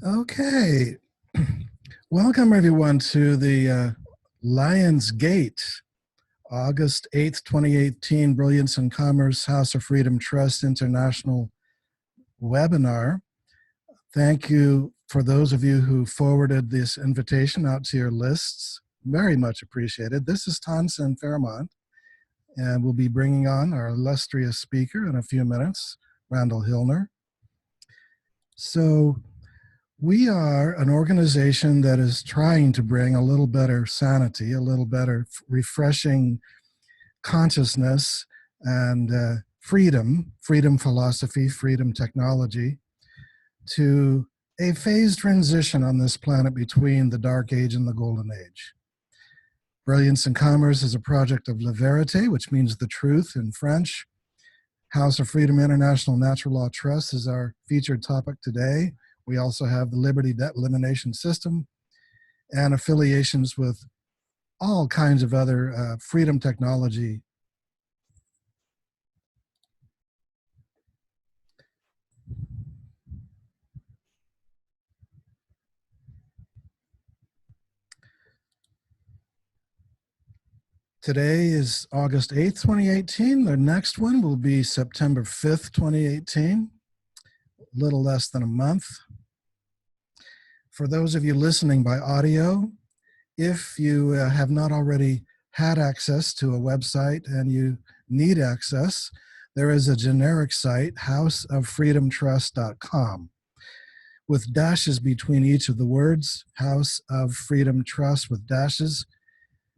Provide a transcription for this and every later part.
Okay, welcome everyone to the Lions Gate, August 8th, 2018, Brilliance in Commerce House of Freedom Trust International webinar. Thank you for those of you who forwarded this invitation out to your lists. Very much appreciated. This is Tonson Fairmont, and we'll be bringing on our illustrious speaker in a few minutes, Randall Hillner. So, we are an organization that is trying to bring a little better sanity, a little better refreshing consciousness and freedom philosophy, freedom technology to a phased transition on this planet between the Dark Age and the Golden Age. Brilliance in Commerce is a project of La Vérité, which means the truth in French. House of Freedom International Natural Law Trust is our featured topic today. We also have the Liberty Debt Elimination System and affiliations with all kinds of other freedom technology. Today is August 8th, 2018. The next one will be September 5th, 2018, a little less than a month. For those of you listening by audio, if you have not already had access to a website and you need access, there is a generic site, houseoffreedomtrust.com, with dashes between each of the words, House of Freedom Trust with dashes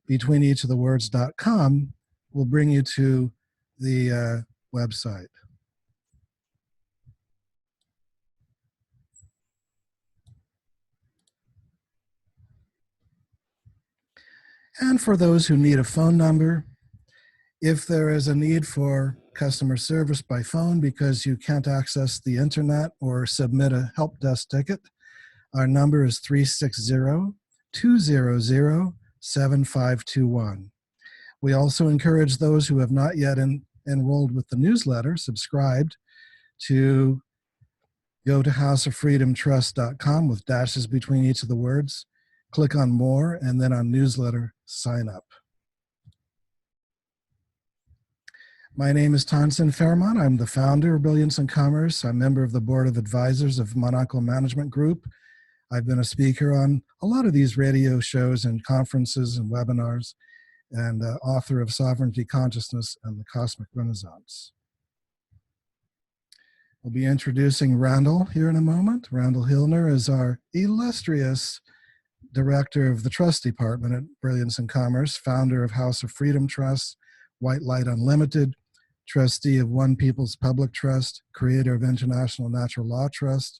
between each of the words.com will bring you to the website. And for those who need a phone number, if there is a need for customer service by phone because you can't access the internet or submit a help desk ticket, our number is 360-200-7521. We also encourage those who have not yet enrolled with the newsletter, subscribed, to go to houseoffreedomtrust.com with dashes between each of the words, click on more, and then on newsletter, sign up. My name is Tonson Fairmont. I'm the founder of Brilliance in Commerce. I'm a member of the board of advisors of Monaco Management Group. I've been a speaker on a lot of these radio shows and conferences and webinars, and author of Sovereignty, Consciousness, and the Cosmic Renaissance. We'll be introducing Randall here in a moment. Randall Hillner is our illustrious director of the trust department at Brilliance in Commerce, founder of House of Freedom Trust, White Light Unlimited, trustee of One People's Public Trust, creator of International Natural Law Trust,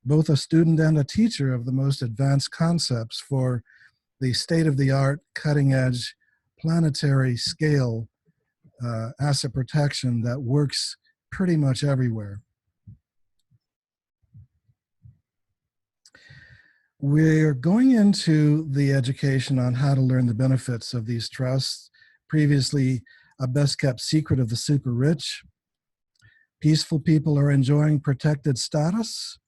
both a student and a teacher of the most advanced concepts for the state-of-the-art, cutting-edge, planetary scale asset protection that works pretty much everywhere. We're going into the education on how to learn the benefits of these trusts. Previously, a best-kept secret of the super rich. Peaceful people are enjoying protected status.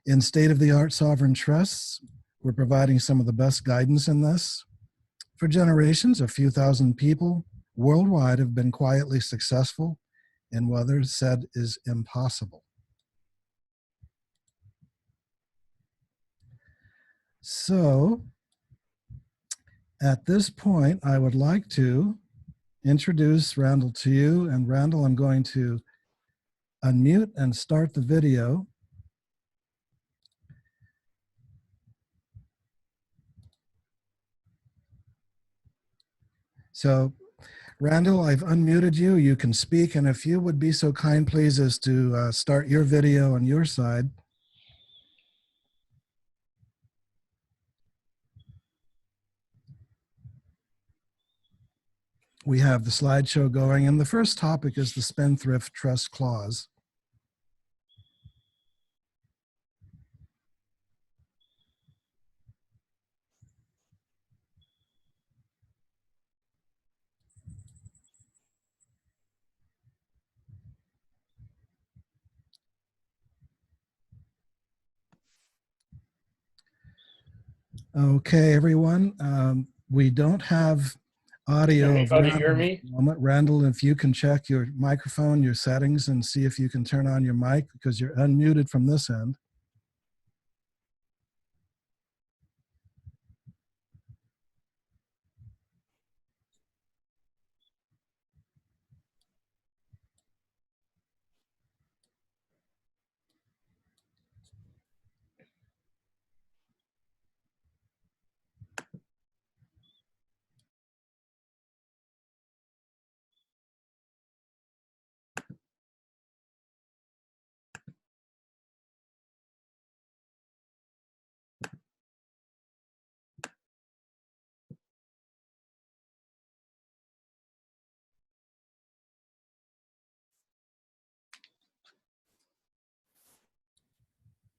In state-of-the-art sovereign trusts, we're providing some of the best guidance in this. For generations, a few thousand people worldwide have been quietly successful in what others said is impossible. So, at this point, I would like to introduce Randall to you. And Randall, I'm going to unmute and start the video. So, Randall, I've unmuted you. You can speak. And if you would be so kind, please, as to start your video on your side. We have the slideshow going, and the first topic is the Spendthrift Trust Clause. Okay, everyone. We don't have Can audio of anybody hear Randall at me? the moment. Randall, if you can check your microphone, your settings, and see if you can turn on your mic because you're unmuted from this end.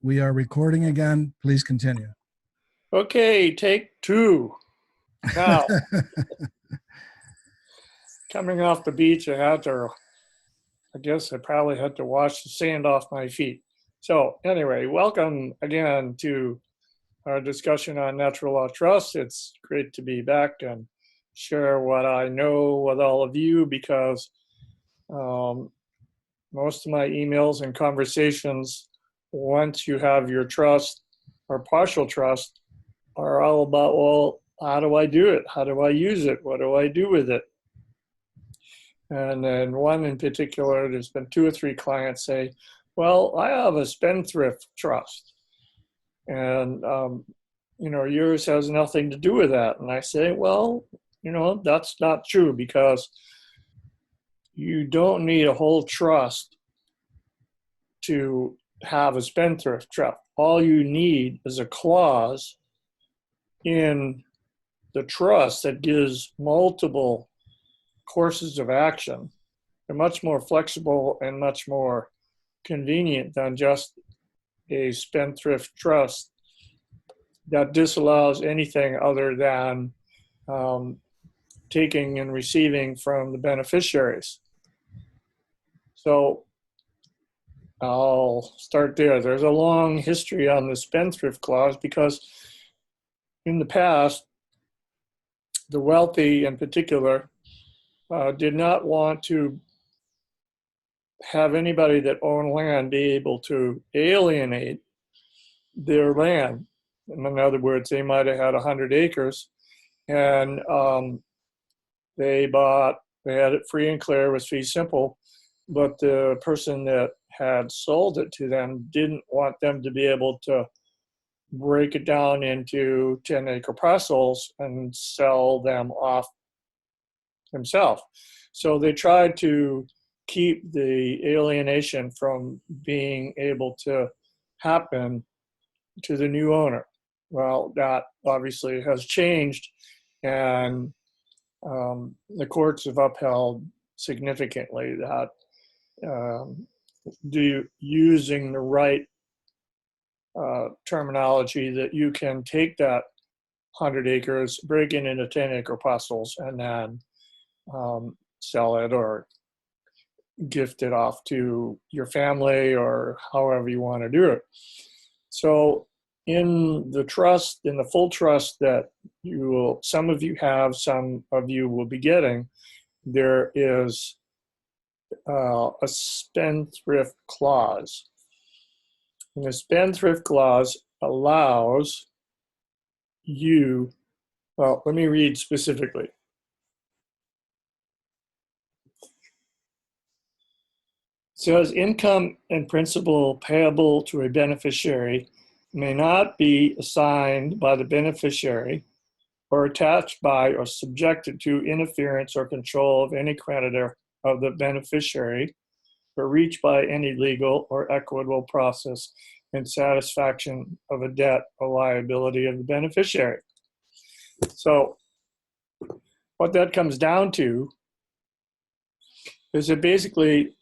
We are recording again. Please continue. Okay, take two. Now, coming off the beach, I guess I probably had to wash the sand off my feet. So anyway, welcome again to our discussion on natural law trust. It's great to be back and share what I know with all of you because um, most of my emails and conversations, once you have your trust or partial trust, are all about, well, how do I do it? How do I use it? What do I do with it? And then one in particular, there's been 2 or 3 clients say, well, I have a spendthrift trust. And, yours has nothing to do with that. And I say, well, that's not true because you don't need a whole trust to have a spendthrift trust. All you need is a clause in the trust that gives multiple courses of action. They're much more flexible and much more convenient than just a spendthrift trust that disallows anything other than taking and receiving from the beneficiaries. So I'll start there. There's a long history on the spendthrift clause because in the past, the wealthy in particular did not want to have anybody that owned land be able to alienate their land. In other words, they might have had 100 acres and they had it free and clear, it was fee simple, but the person that had sold it to them didn't want them to be able to break it down into 10-acre parcels and sell them off himself. So they tried to keep the alienation from being able to happen to the new owner. Well, that obviously has changed, and the courts have upheld significantly that using the right terminology, that you can take that 100 acres, break it into 10-acre parcels, and then sell it or gift it off to your family or however you want to do it. So in the trust, in the full trust that some of you have, some of you will be getting, there is a spendthrift clause. And the spendthrift clause allows you, well, let me read specifically. It says income and principal payable to a beneficiary may not be assigned by the beneficiary or attached by or subjected to interference or control of any creditor of the beneficiary or reached by any legal or equitable process in satisfaction of a debt or liability of the beneficiary. So what that comes down to is that basically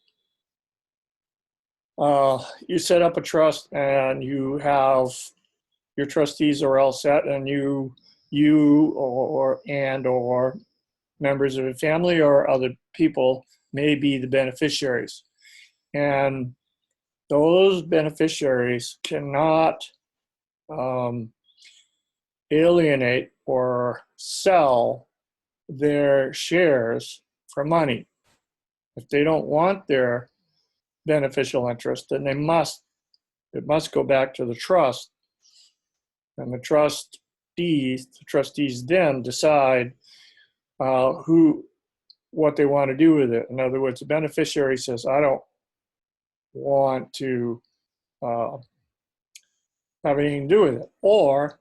you set up a trust and you have your trustees are all set, and you or members of a family or other people may be the beneficiaries. And those beneficiaries cannot alienate or sell their shares for money. If they don't want their beneficial interest, then it must go back to the trust. And the trustees then decide what they want to do with it. In other words, the beneficiary says, I don't want to have anything to do with it. Or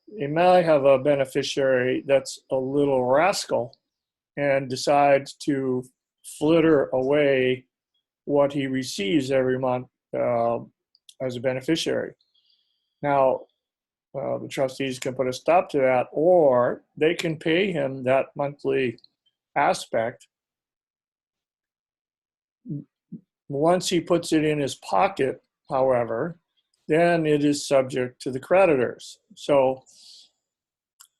you might have a beneficiary that's a little rascal and decides to flitter away what he receives every month as a beneficiary. Now, the trustees can put a stop to that, or they can pay him that monthly aspect. Once he puts it in his pocket, however, then it is subject to the creditors. So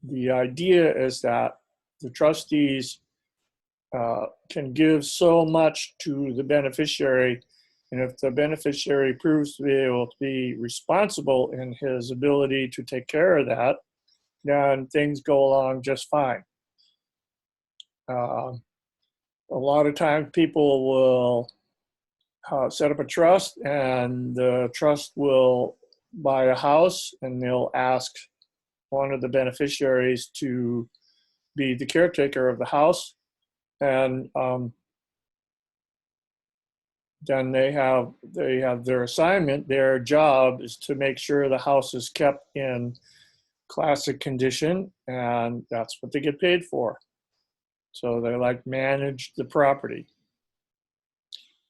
the idea is that the trustees can give so much to the beneficiary, and if the beneficiary proves to be able to be responsible in his ability to take care of that, then things go along just fine. A lot of times people will set up a trust, and the trust will buy a house, and they'll ask one of the beneficiaries to be the caretaker of the house, and then they have their assignment. Their job is to make sure the house is kept in classic condition, and that's what they get paid for. So they like manage the property.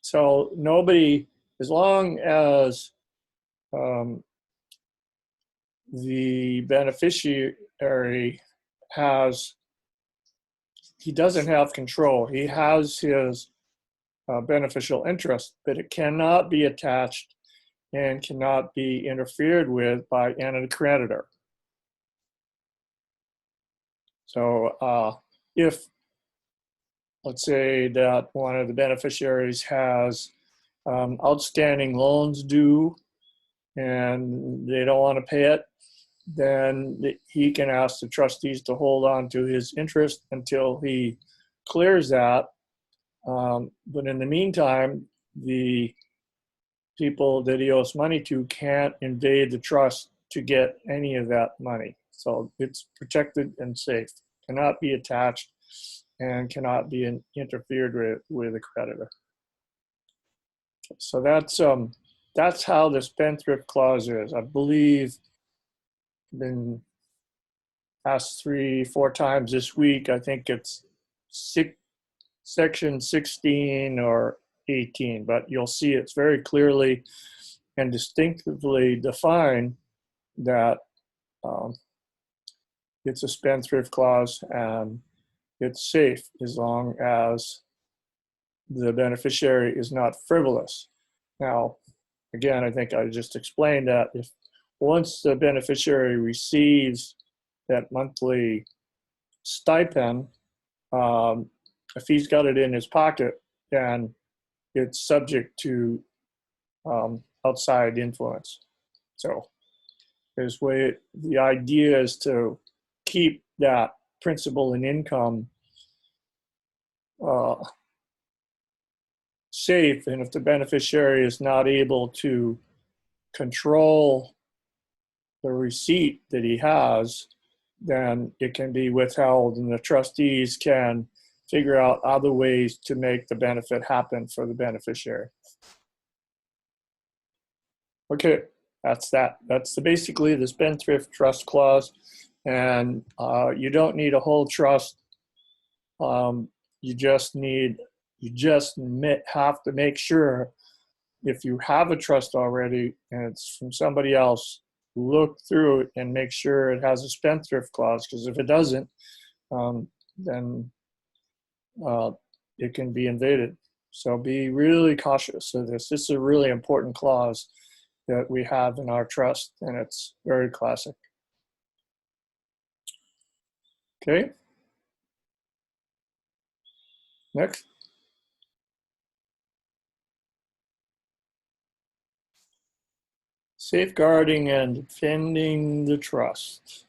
So nobody, as long as the beneficiary he doesn't have control. He has his beneficial interest, but it cannot be attached and cannot be interfered with by any creditor. So if, let's say that one of the beneficiaries has outstanding loans due and they don't want to pay it, then he can ask the trustees to hold on to his interest until he clears that. But in the meantime, the people that he owes money to can't invade the trust to get any of that money. So it's protected and safe, cannot be attached, and cannot be interfered with a creditor. So that's how the spendthrift clause is. I believe been asked 3-4 times this week. I think it's section 16 or 18, but you'll see it's very clearly and distinctively defined that it's a spendthrift clause and it's safe as long as the beneficiary is not frivolous. Now, again, I think I just explained that if once the beneficiary receives that monthly stipend, if he's got it in his pocket, then it's subject to outside influence. So the idea is to keep that principal and income safe, and if the beneficiary is not able to control the receipt that he has, then it can be withheld, and the trustees can figure out other ways to make the benefit happen for the beneficiary. Okay, that's that. That's basically the spendthrift trust clause, and you don't need a whole trust. You just have to make sure, if you have a trust already and it's from somebody else, look through it and make sure it has a spendthrift clause, because if it doesn't, then it can be invaded. So be really cautious of this. This is a really important clause that we have in our trust, and it's very classic. Okay. Next. Safeguarding and defending the trust.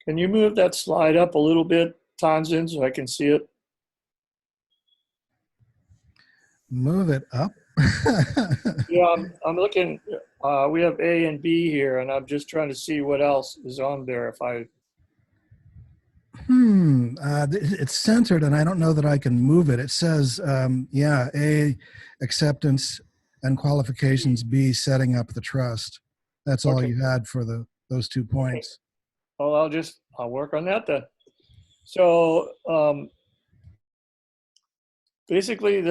Can you move that slide up a little bit, Tanzin, so I can see it? Move it up. Yeah, I'm looking. We have A and B here, and I'm just trying to see what else is on there. If I It's centered, and I don't know that I can move it. It says, yeah, A, acceptance and qualifications. B, setting up the trust. That's all okay, you had for those 2 okay. points. Well, I'll work on that then. So basically,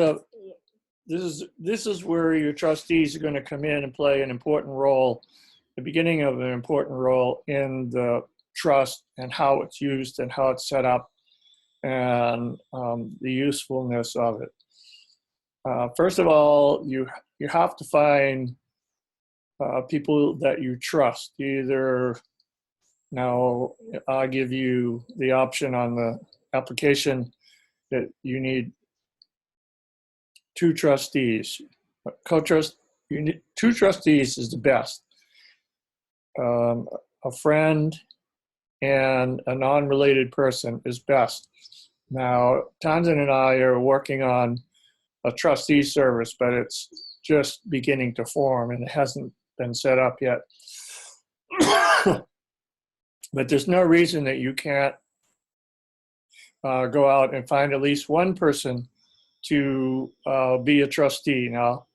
this is where your trustees are going to come in and play an important role, the beginning of an important role in the trust and how it's used and how it's set up and the usefulness of it. First of all, you have to find people that you trust. Either now I'll give you the option on the application that you need 2 trustees. Co-trust, you need 2 trustees is the best. A friend and a non-related person is best. Now, Tanzan and I are working on a trustee service, but it's just beginning to form and it hasn't been set up yet. But there's no reason that you can't go out and find at least one person to be a trustee. Now,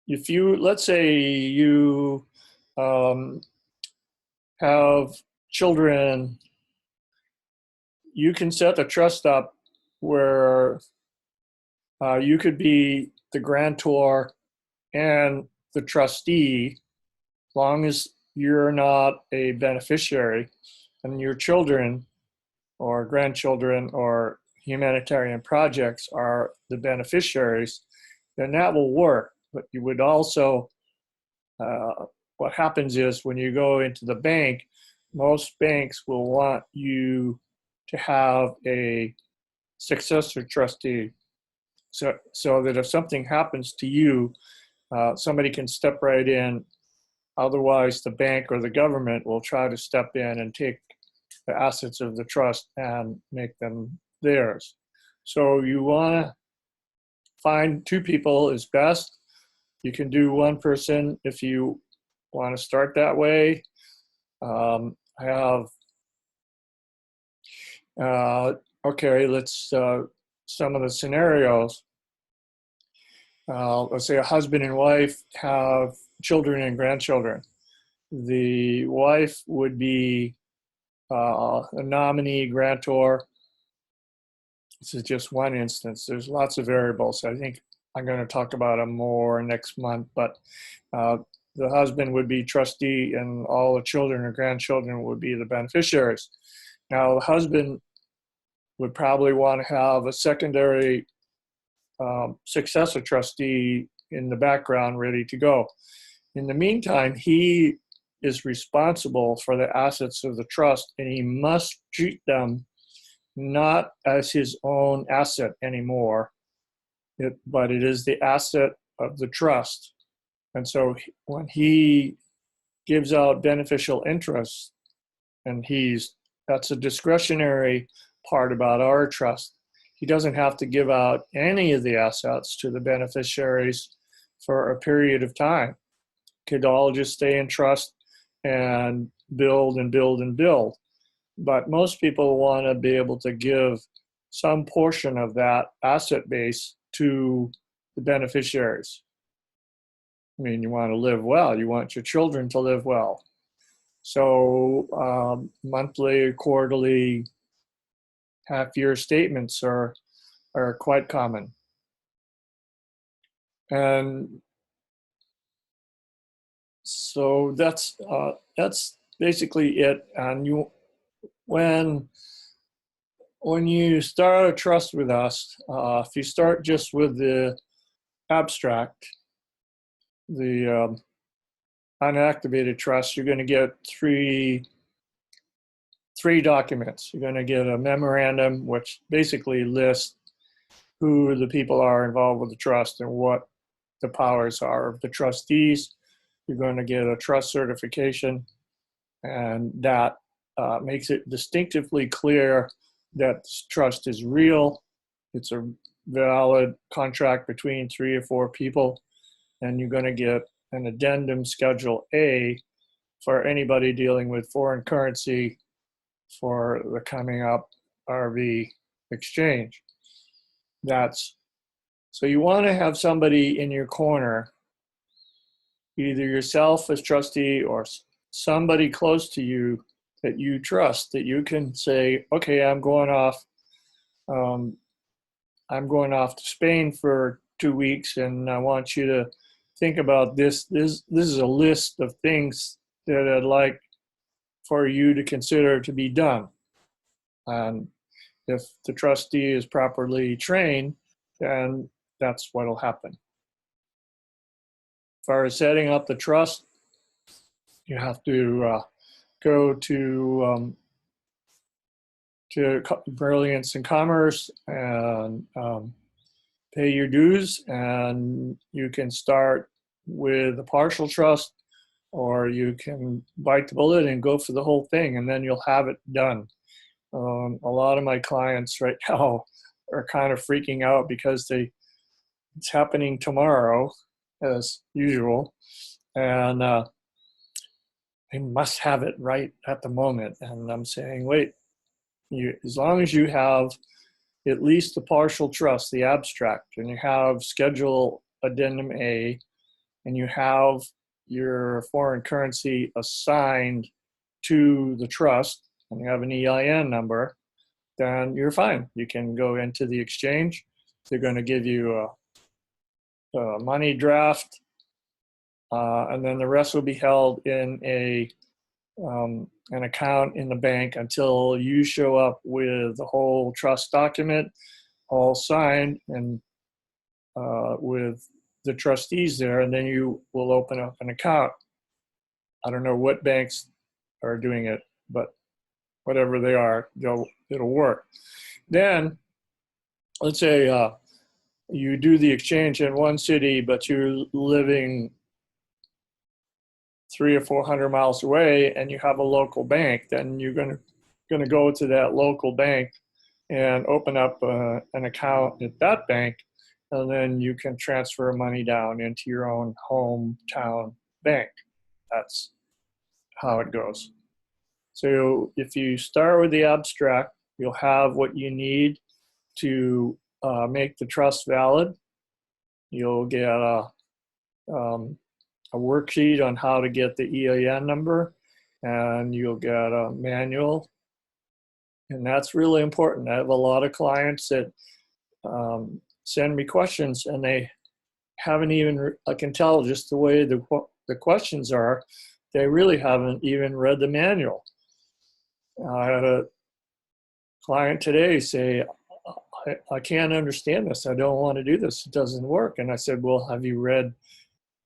if you, let's say you have children, you can set the trust up where you could be the grantor and the trustee, as long as you're not a beneficiary and your children or grandchildren or humanitarian projects are the beneficiaries, then that will work. But you would also, what happens is when you go into the bank, most banks will want you to have a successor trustee, so that if something happens to you, somebody can step right in. Otherwise, the bank or the government will try to step in and take the assets of the trust and make them theirs. So you want to find 2 people is best. You can do 1 person if you want to start that way. I have, okay, let's, some of the scenarios. Let's say a husband and wife have children and grandchildren. The wife would be a nominee grantor. This is just one instance. There's lots of variables. I think I'm going to talk about them more next month, but the husband would be trustee and all the children or grandchildren would be the beneficiaries. Now, the husband would probably want to have a secondary successor trustee in the background ready to go. In the meantime, he is responsible for the assets of the trust, and he must treat them not as his own asset anymore, but it is the asset of the trust. And so when he gives out beneficial interest, and that's a discretionary part about our trust, he doesn't have to give out any of the assets to the beneficiaries for a period of time. It could all just stay in trust and build and build and build. But most people want to be able to give some portion of that asset base to the beneficiaries. I mean, you want to live well. You want your children to live well. So monthly, quarterly, half-year statements are quite common. And so that's basically it. And when you start a trust with us, if you start just with the abstract, the unactivated trust, you're going to get three documents. You're going to get a memorandum, which basically lists who the people are involved with the trust and what the powers are of the trustees. You're going to get a trust certification, And that makes it distinctively clear that this trust is real. It's a valid contract between 3 or 4 people, and you're going to get an addendum Schedule A for anybody dealing with foreign currency for the coming up RV exchange. So you want to have somebody in your corner, either yourself as trustee or somebody close to you that you trust, that you can say, okay, I'm going off to Spain for 2 weeks, and I want you to think about this. This is a list of things that I'd like for you to consider to be done. And if the trustee is properly trained, then that's what will happen. As far as setting up the trust, you have to go to Brilliance and Commerce and pay your dues, and you can start with a partial trust, or you can bite the bullet and go for the whole thing, and then you'll have it done. A lot of my clients right now are kind of freaking out because it's happening tomorrow, as usual, and they must have it right at the moment. And I'm saying, wait, as long as you have at least the partial trust, the abstract, and you have Schedule Addendum A, and you have your foreign currency assigned to the trust, and you have an EIN number, then you're fine. You can go into the exchange. They're going to give you a money draft, and then the rest will be held in an account in the bank until you show up with the whole trust document all signed and with the trustees there, and then you will open up an account. I don't know what banks are doing it, but whatever they are, it'll work. Then, let's say you do the exchange in one city, but you're living 300 or 400 miles away, and you have a local bank. Then you're going to go to that local bank and open up an account at that bank, and then you can transfer money down into your own hometown bank. That's how it goes. So if you start with the abstract, you'll have what you need to make the trust valid. You'll get a worksheet on how to get the EIN number, and you'll get a manual. And that's really important. I have a lot of clients that send me questions, and they haven't even, I can tell just the way the questions are, they really haven't even read the manual. I had a client today say, I can't understand this. I don't want to do this. It doesn't work. And I said, well, have you read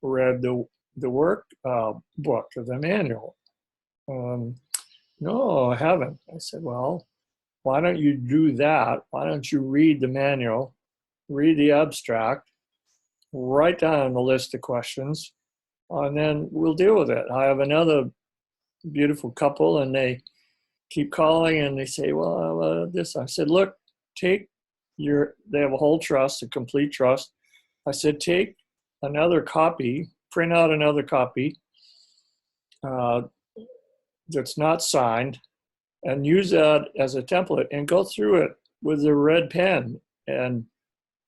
the work book or the manual? No, I haven't. I said, well, why don't you do that? Why don't you read the manual, read the abstract, write down the list of questions, and then we'll deal with it. I have another beautiful couple, and they keep calling, and they say, well, this. I said, look, they have a whole trust, a complete trust. I said, take another copy, print out another copy that's not signed, and use that as a template and go through it with a red pen. And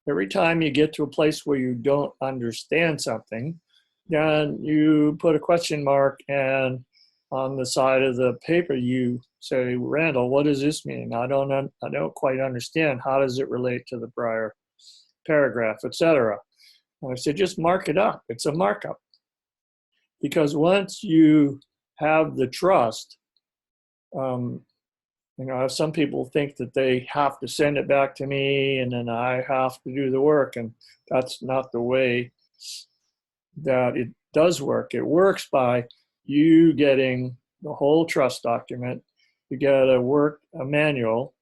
every time you get to a place where you don't understand something, then you put a question mark, and on the side of the paper you say, Randall, what does this mean? I don't quite understand. How does it relate to the prior paragraph, etc.? And I said, just mark it up. It's a markup. Because once you have the trust, some people think that they have to send it back to me and then I have to do the work, and that's not the way that it does work. It works by you getting the whole trust document, you get a manual,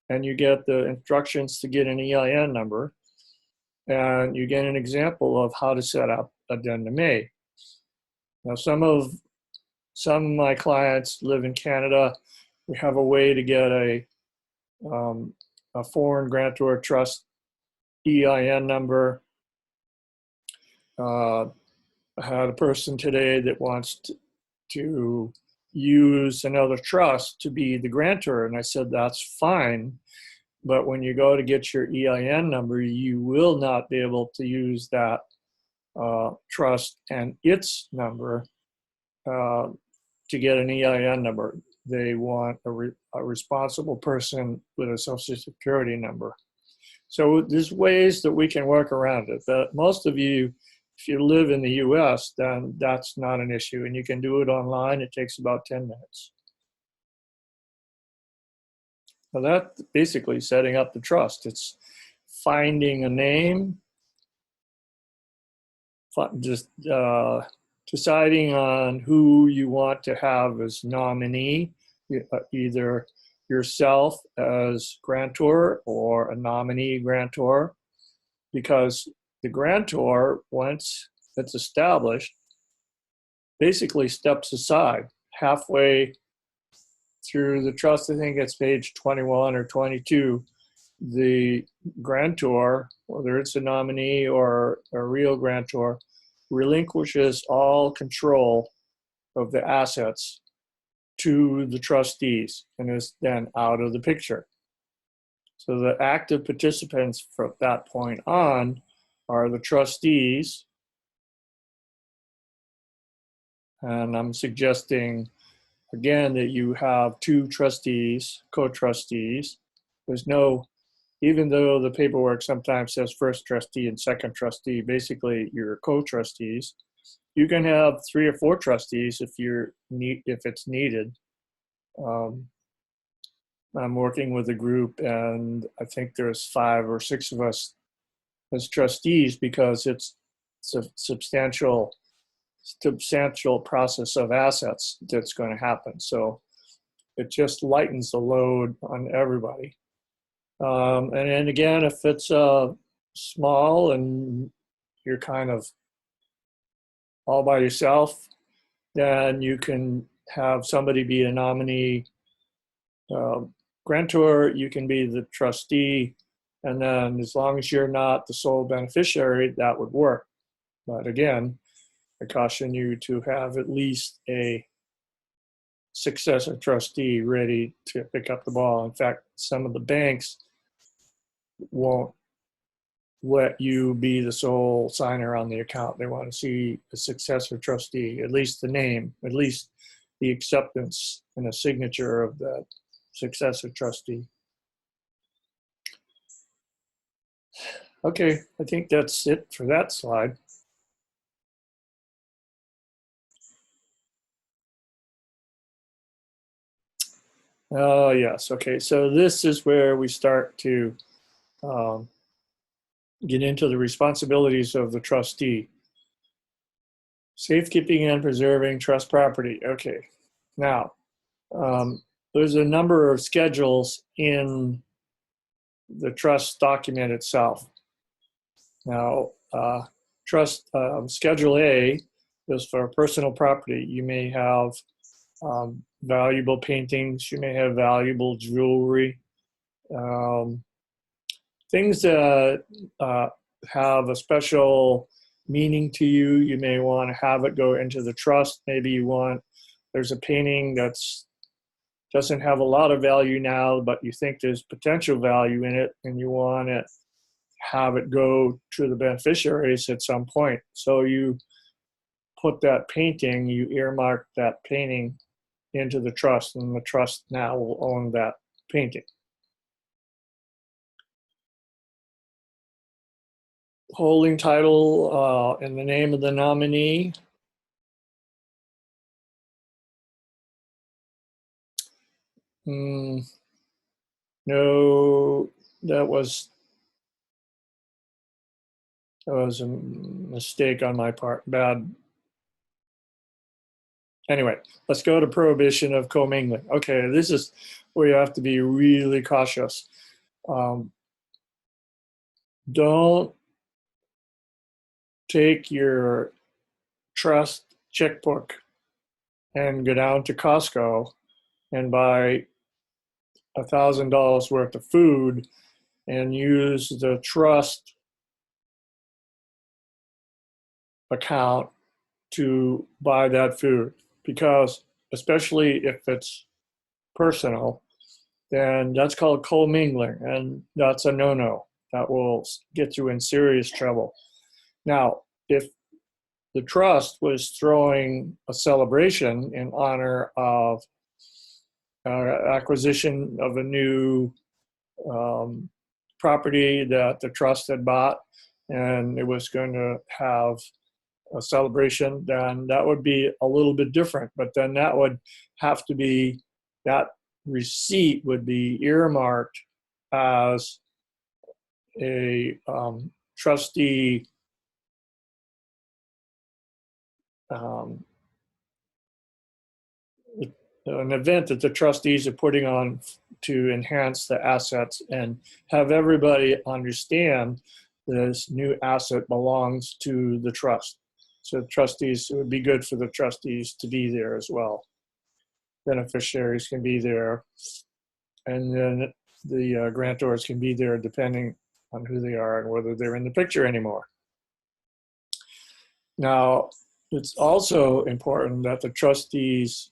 and you get the instructions to get an EIN number, and you get an example of how to set up Addendum A. Now, some of some of my clients live in Canada. We have a way to get a foreign grantor trust EIN number. I had a person today that wants to use another trust to be the grantor, and I said that's fine, but when you go to get your EIN number, you will not be able to use that trust and its number to get an EIN number. They want a responsible person with a social security number. So there's ways that we can work around it. But most of you, if you live in the US, then that's not an issue, and you can do it online. It takes about 10 minutes. Now that's basically setting up the trust. It's finding a name, just deciding on who you want to have as nominee, either yourself as grantor or a nominee grantor, because the grantor, once it's established, basically steps aside halfway through the trust. I think it's page 21 or 22. The grantor, whether it's a nominee or a real grantor, relinquishes all control of the assets to the trustees and is then out of the picture. So the active participants from that point on are the trustees. And I'm suggesting, again, that you have two trustees, co-trustees. There's no, even though the paperwork sometimes says first trustee and second trustee, basically you're co-trustees. You can have 3 or 4 trustees if it's needed. I'm working with a group, and I think there's 5 or 6 of us as trustees because it's a substantial process of assets that's going to happen. So it just lightens the load on everybody. And then again, if it's small and you're kind of all by yourself, then you can have somebody be a nominee grantor, you can be the trustee, and then as long as you're not the sole beneficiary, that would work. But again, I caution you to have at least a successor trustee ready to pick up the ball. In fact, some of the banks won't let you be the sole signer on the account. They want to see a successor trustee, at least the name, at least the acceptance and a signature of the successor trustee. Okay, I think that's it for that slide. Oh, yes. Okay, so this is where we start to get into the responsibilities of the trustee. Safekeeping and preserving trust property. Okay, now there's a number of schedules in the trust document itself. Now, trust Schedule A is for personal property. You may have valuable paintings, you may have valuable jewelry, things that have a special meaning to you. You may want to have it go into the trust. Maybe there's a painting that's doesn't have a lot of value now, but you think there's potential value in it, and you want to have it go to the beneficiaries at some point. So you put that painting, you earmark that painting into the trust, and the trust now will own that painting. Holding title in the name of the nominee. No, that was a mistake on my part. Bad. Anyway, let's go to prohibition of commingling. Okay, this is where you have to be really cautious. Don't take your trust checkbook and go down to Costco and buy $1,000 worth of food and use the trust account to buy that food, because especially if it's personal, then that's called commingling, and that's a no-no. That will get you in serious trouble. Now, if the trust was throwing a celebration in honor of acquisition of a new property that the trust had bought, and it was going to have a celebration, then that would be a little bit different. But then that would have to be, that receipt would be earmarked as a trustee um, an event that the trustees are putting on to enhance the assets and have everybody understand this new asset belongs to the trust. So the trustees, it would be good for the trustees to be there as well. Beneficiaries can be there, and then the grantors can be there depending on who they are and whether they're in the picture anymore. Now, it's also important that the trustees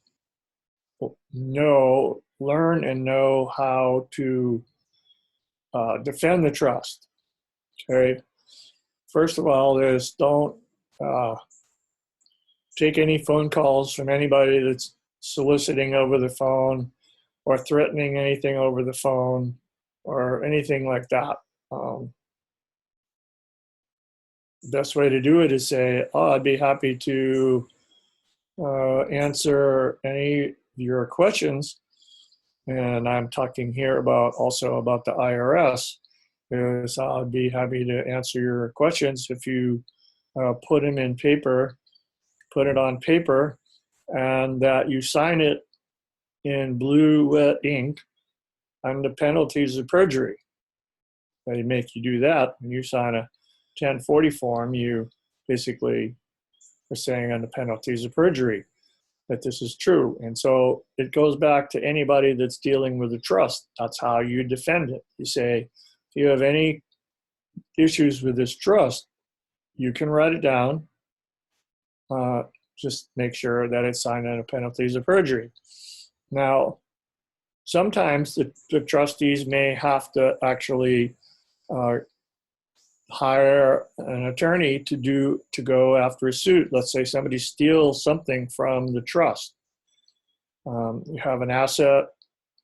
learn and know how to defend the trust. Okay. First of all, is don't take any phone calls from anybody that's soliciting over the phone or threatening anything over the phone or anything like that. The best way to do it is say, "Oh, I'd be happy to answer any of your questions." And I'm talking here also about the IRS. Is I'd be happy to answer your questions if you put them in paper, put it on paper, and that you sign it in blue wet ink under penalties of perjury. They make you do that. When you sign a 1040 form, you basically are saying under penalties of perjury that this is true. And so it goes back to anybody that's dealing with a trust. That's how you defend it. You say, if you have any issues with this trust, you can write it down. Just make sure that it's signed under penalties of perjury. Now, sometimes the trustees may have to actually hire an attorney to go after a suit. Let's say somebody steals something from the trust. You have an asset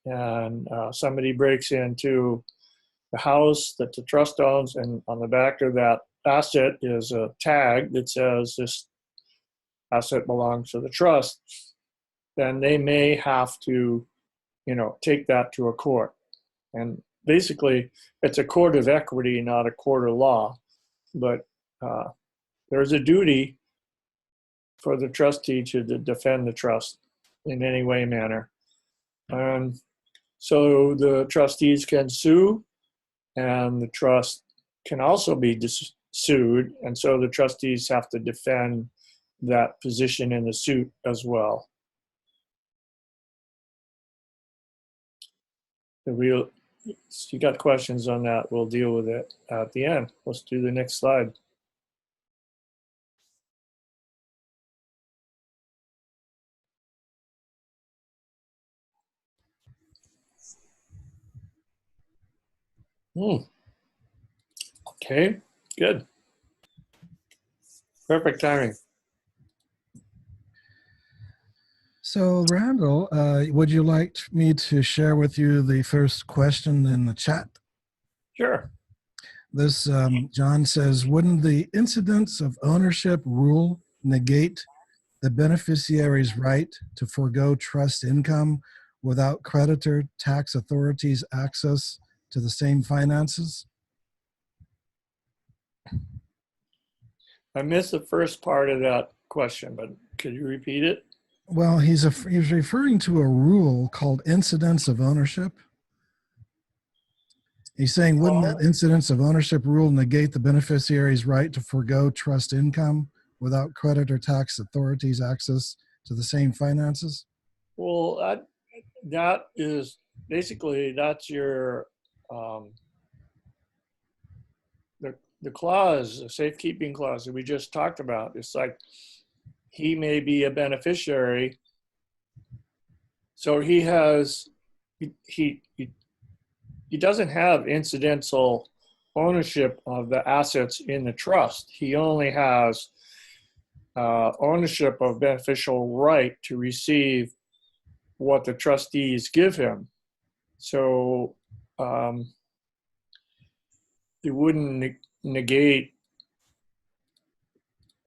and somebody breaks into the house that the trust owns, and on the back of that asset is a tag that says this asset belongs to the trust. Then they may have to, take that to a court. And basically, it's a court of equity, not a court of law. But there's a duty for the trustee to defend the trust in any way, manner. So the trustees can sue, and the trust can also be sued. And so the trustees have to defend that position in the suit as well. You got questions on that, we'll deal with it at the end. Let's do the next slide. Okay, good. Perfect timing. So, Randall, would you like me to share with you the first question in the chat? Sure. This, John says, wouldn't the incidence of ownership rule negate the beneficiary's right to forego trust income without creditor tax authorities' access to the same finances? I missed the first part of that question, but could you repeat it? Well, he's referring to a rule called incidence of ownership. He's saying, wouldn't that incidence of ownership rule negate the beneficiary's right to forego trust income without creditor tax authorities' access to the same finances? Well, that is basically, that's your, the clause, the safekeeping clause that we just talked about. It's like he may be a beneficiary, so he has, he doesn't have incidental ownership of the assets in the trust. He only has ownership of beneficial right to receive what the trustees give him. So it wouldn't negate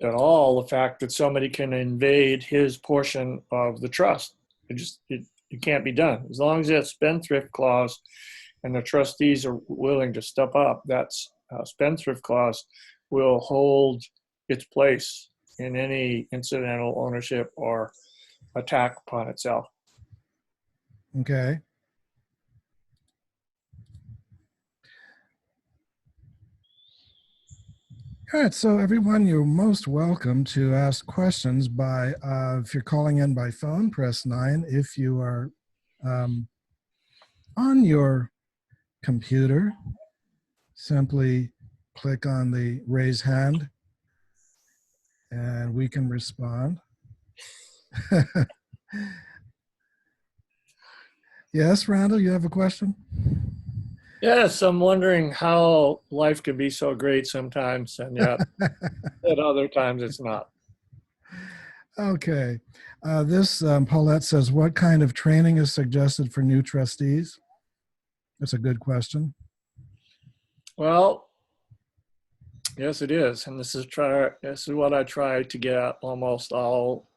at all the fact that somebody can invade his portion of the trust. It can't be done. As long as that spendthrift clause and the trustees are willing to step up, that's spendthrift clause will hold its place in any incidental ownership or attack upon itself. Okay. All right, so everyone, you're most welcome to ask questions by, if you're calling in by phone, press 9. If you are on your computer, simply click on the raise hand and we can respond. Yes, Randall, you have a question? Yes, I'm wondering how life can be so great sometimes, and yet at other times it's not. Okay. This Paulette says, what kind of training is suggested for new trustees? That's a good question. Well, yes, it is, and this is what I try to get almost all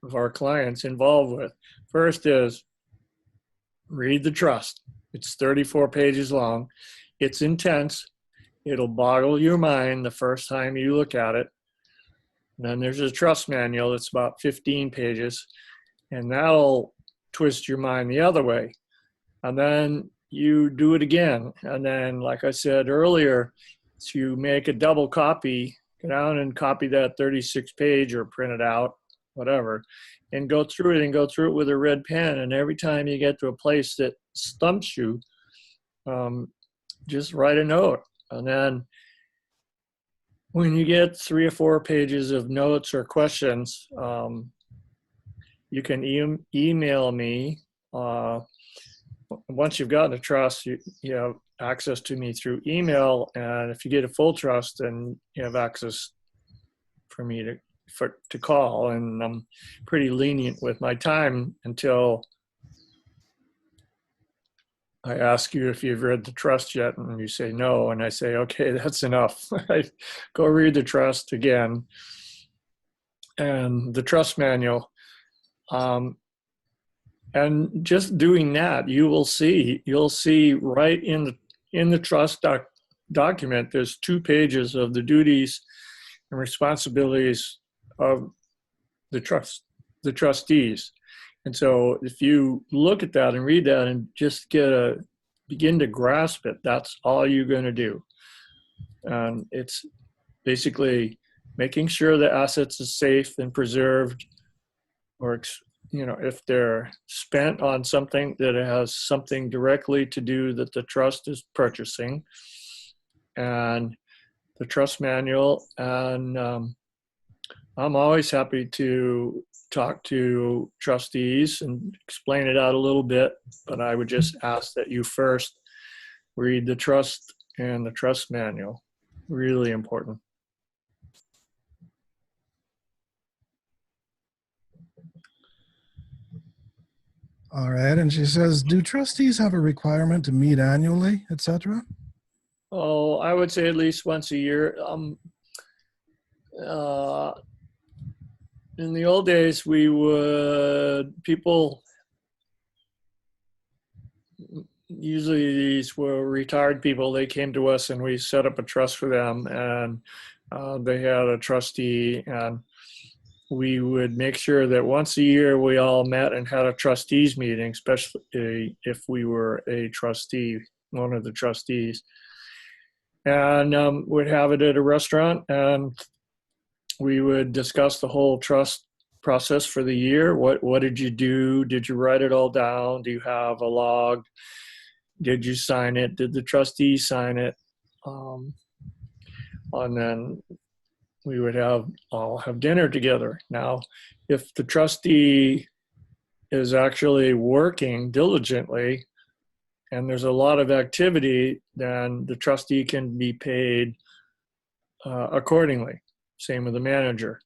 of our clients involved with. First is read the trust. It's 34 pages long. It's intense. It'll boggle your mind the first time you look at it. And then there's a trust manual that's about 15 pages, and that'll twist your mind the other way. And then you do it again. And then, like I said earlier, so you make a double copy, go down and copy that 36 page or print it out, whatever, and go through it with a red pen. And every time you get to a place that stumps you, just write a note. And then when you get 3 or 4 pages of notes or questions, you can email me. Once you've gotten a trust, you have access to me through email. And if you get a full trust, then you have access for me to call. And I'm pretty lenient with my time until I ask you if you've read the trust yet, and you say no, and I say, okay, that's enough. I go read the trust again and the trust manual. And just doing that, you'll see right in the trust document, there's 2 pages of the duties and responsibilities of the trustees. And so if you look at that and read that and just begin to grasp it, that's all you're going to do. And it's basically making sure the assets are safe and preserved, or if they're spent on something that has something directly to do that the trust is purchasing, and the trust manual. And I'm always happy to talk to trustees and explain it out a little bit, but I would just ask that you first read the trust and the trust manual. Really important. All right. And she says, do trustees have a requirement to meet annually, etc.? Oh, I would say at least once a year. In the old days, people, usually these were retired people, they came to us and we set up a trust for them, and they had a trustee, and we would make sure that once a year we all met and had a trustees meeting, especially if we were a trustee, one of the trustees. And we'd have it at a restaurant, and we would discuss the whole trust process for the year? What did you do? Did you write it all down? Do you have a log? Did you sign it? Did the trustee sign it? And then we would all have dinner together. Now, if the trustee is actually working diligently and there's a lot of activity, then the trustee can be paid accordingly. Same with the manager.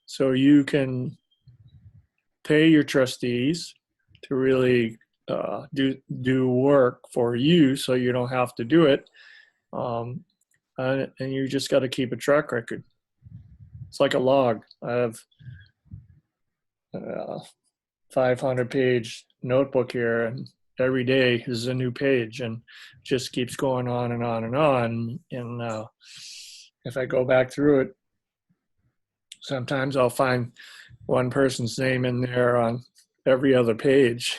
So you can pay your trustees to really do work for you, so you don't have to do it, and you just got to keep a track record. It's like a log. I have a 500-page notebook here, and every day is a new page, and just keeps going on and on and on. And if I go back through it, sometimes I'll find one person's name in there on every other page.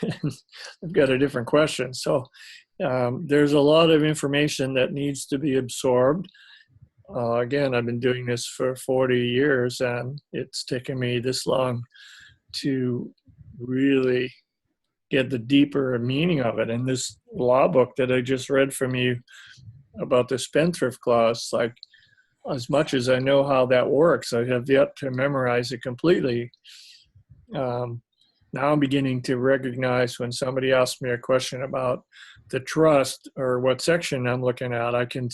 I've got a different question. So there's a lot of information that needs to be absorbed. Again, I've been doing this for 40 years, and it's taken me this long to really get the deeper meaning of it. And this law book that I just read from you about the Spendthrift clause, like, as much as I know how that works, I have yet to memorize it completely. Now I'm beginning to recognize when somebody asks me a question about the trust or what section I'm looking at, I can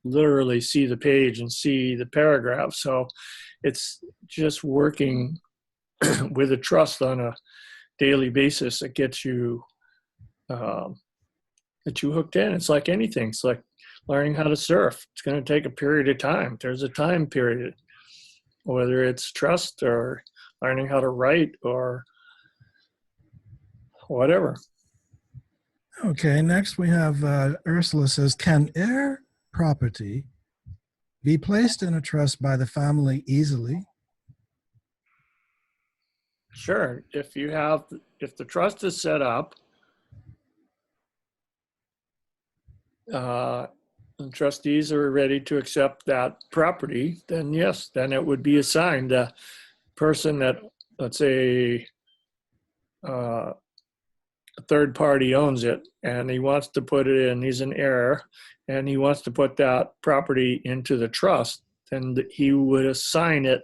literally see the page and see the paragraph. So it's just working with a trust on a daily basis that gets you hooked in. It's like anything. It's like learning how to surf. It's going to take a period of time. There's a time period, whether it's trust or learning how to write or whatever. Okay, next we have Ursula says, can heir property be placed in a trust by the family easily? Sure. If the trust is set up, the trustees are ready to accept that property, then yes, then it would be assigned. A person that, let's say, a third party owns it and he wants to put it in, he's an heir, and he wants to put that property into the trust, then he would assign it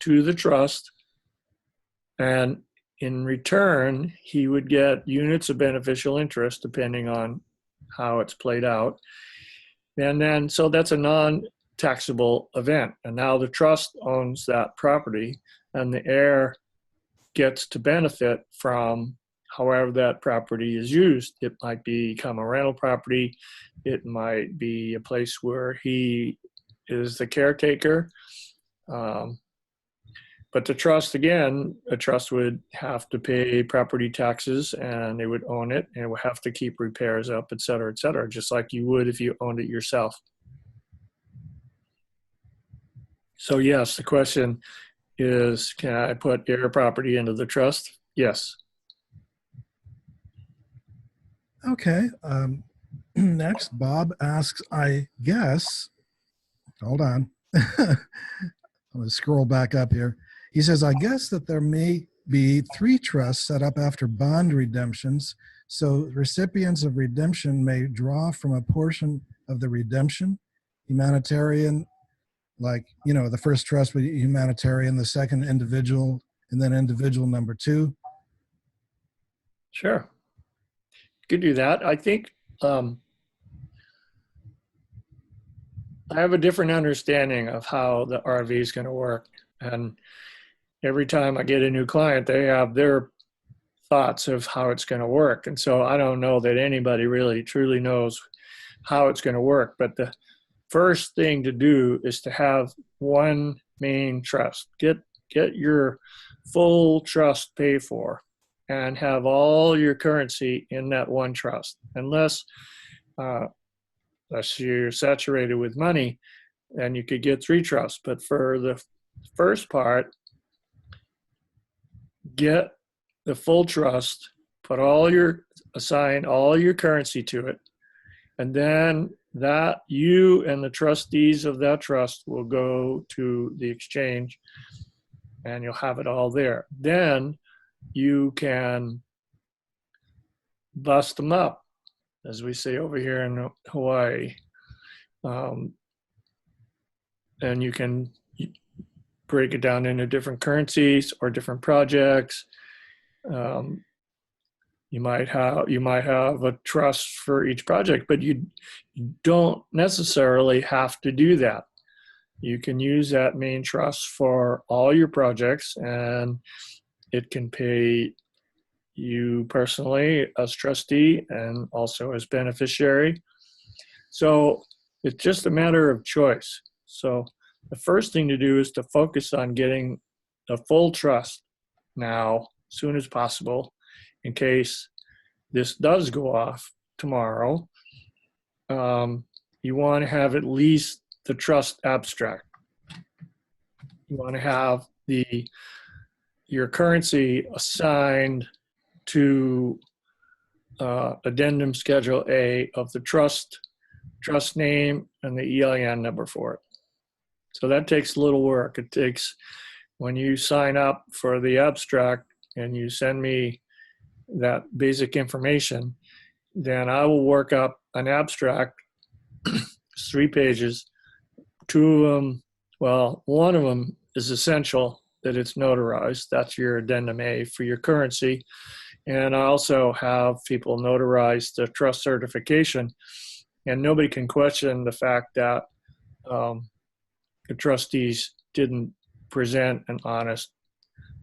to the trust, and in return, he would get units of beneficial interest depending on how it's played out. And then, so that's a non-taxable event. And now the trust owns that property, and the heir gets to benefit from however that property is used. It might become a rental property. It might be a place where he is the caretaker. But the trust, again, a trust would have to pay property taxes, and they would own it, and it would have to keep repairs up, et cetera, just like you would if you owned it yourself. So yes, the question is, can I put heir property into the trust? Yes. Okay. Next, Bob asks, I guess, hold on. I'm going to scroll back up here. He says, I guess that there may be 3 trusts set up after bond redemptions, so recipients of redemption may draw from a portion of the redemption. Humanitarian, like, the first trust would be humanitarian, the second individual, and then individual number 2. Sure. You could do that. I think I have a different understanding of how the RV is going to work. And every time I get a new client, they have their thoughts of how it's going to work. And so I don't know that anybody really truly knows how it's going to work. But the first thing to do is to have one main trust. Get your full trust paid for and have all your currency in that one trust. Unless you're saturated with money, then you could get 3 trusts. But for the first part, get the full trust, assign all your currency to it, and then that you and the trustees of that trust will go to the exchange and you'll have it all there. Then you can bust them up, as we say over here in Hawaii. And you can break it down into different currencies or different projects. You might have a trust for each project, but you don't necessarily have to do that. You can use that main trust for all your projects, and it can pay you personally as trustee and also as beneficiary. So it's just a matter of choice. So the first thing to do is to focus on getting a full trust now, as soon as possible, in case this does go off tomorrow. You want to have at least the trust abstract. You want to have your currency assigned to addendum schedule A of the trust name and the EIN number for it. So that takes a little work. It takes, when you sign up for the abstract and you send me that basic information, then I will work up an abstract. It's 3 pages. 2 of them, well, one of them is essential that it's notarized. That's your addendum A for your currency. And I also have people notarize the trust certification. And nobody can question the fact that the trustees didn't present an honest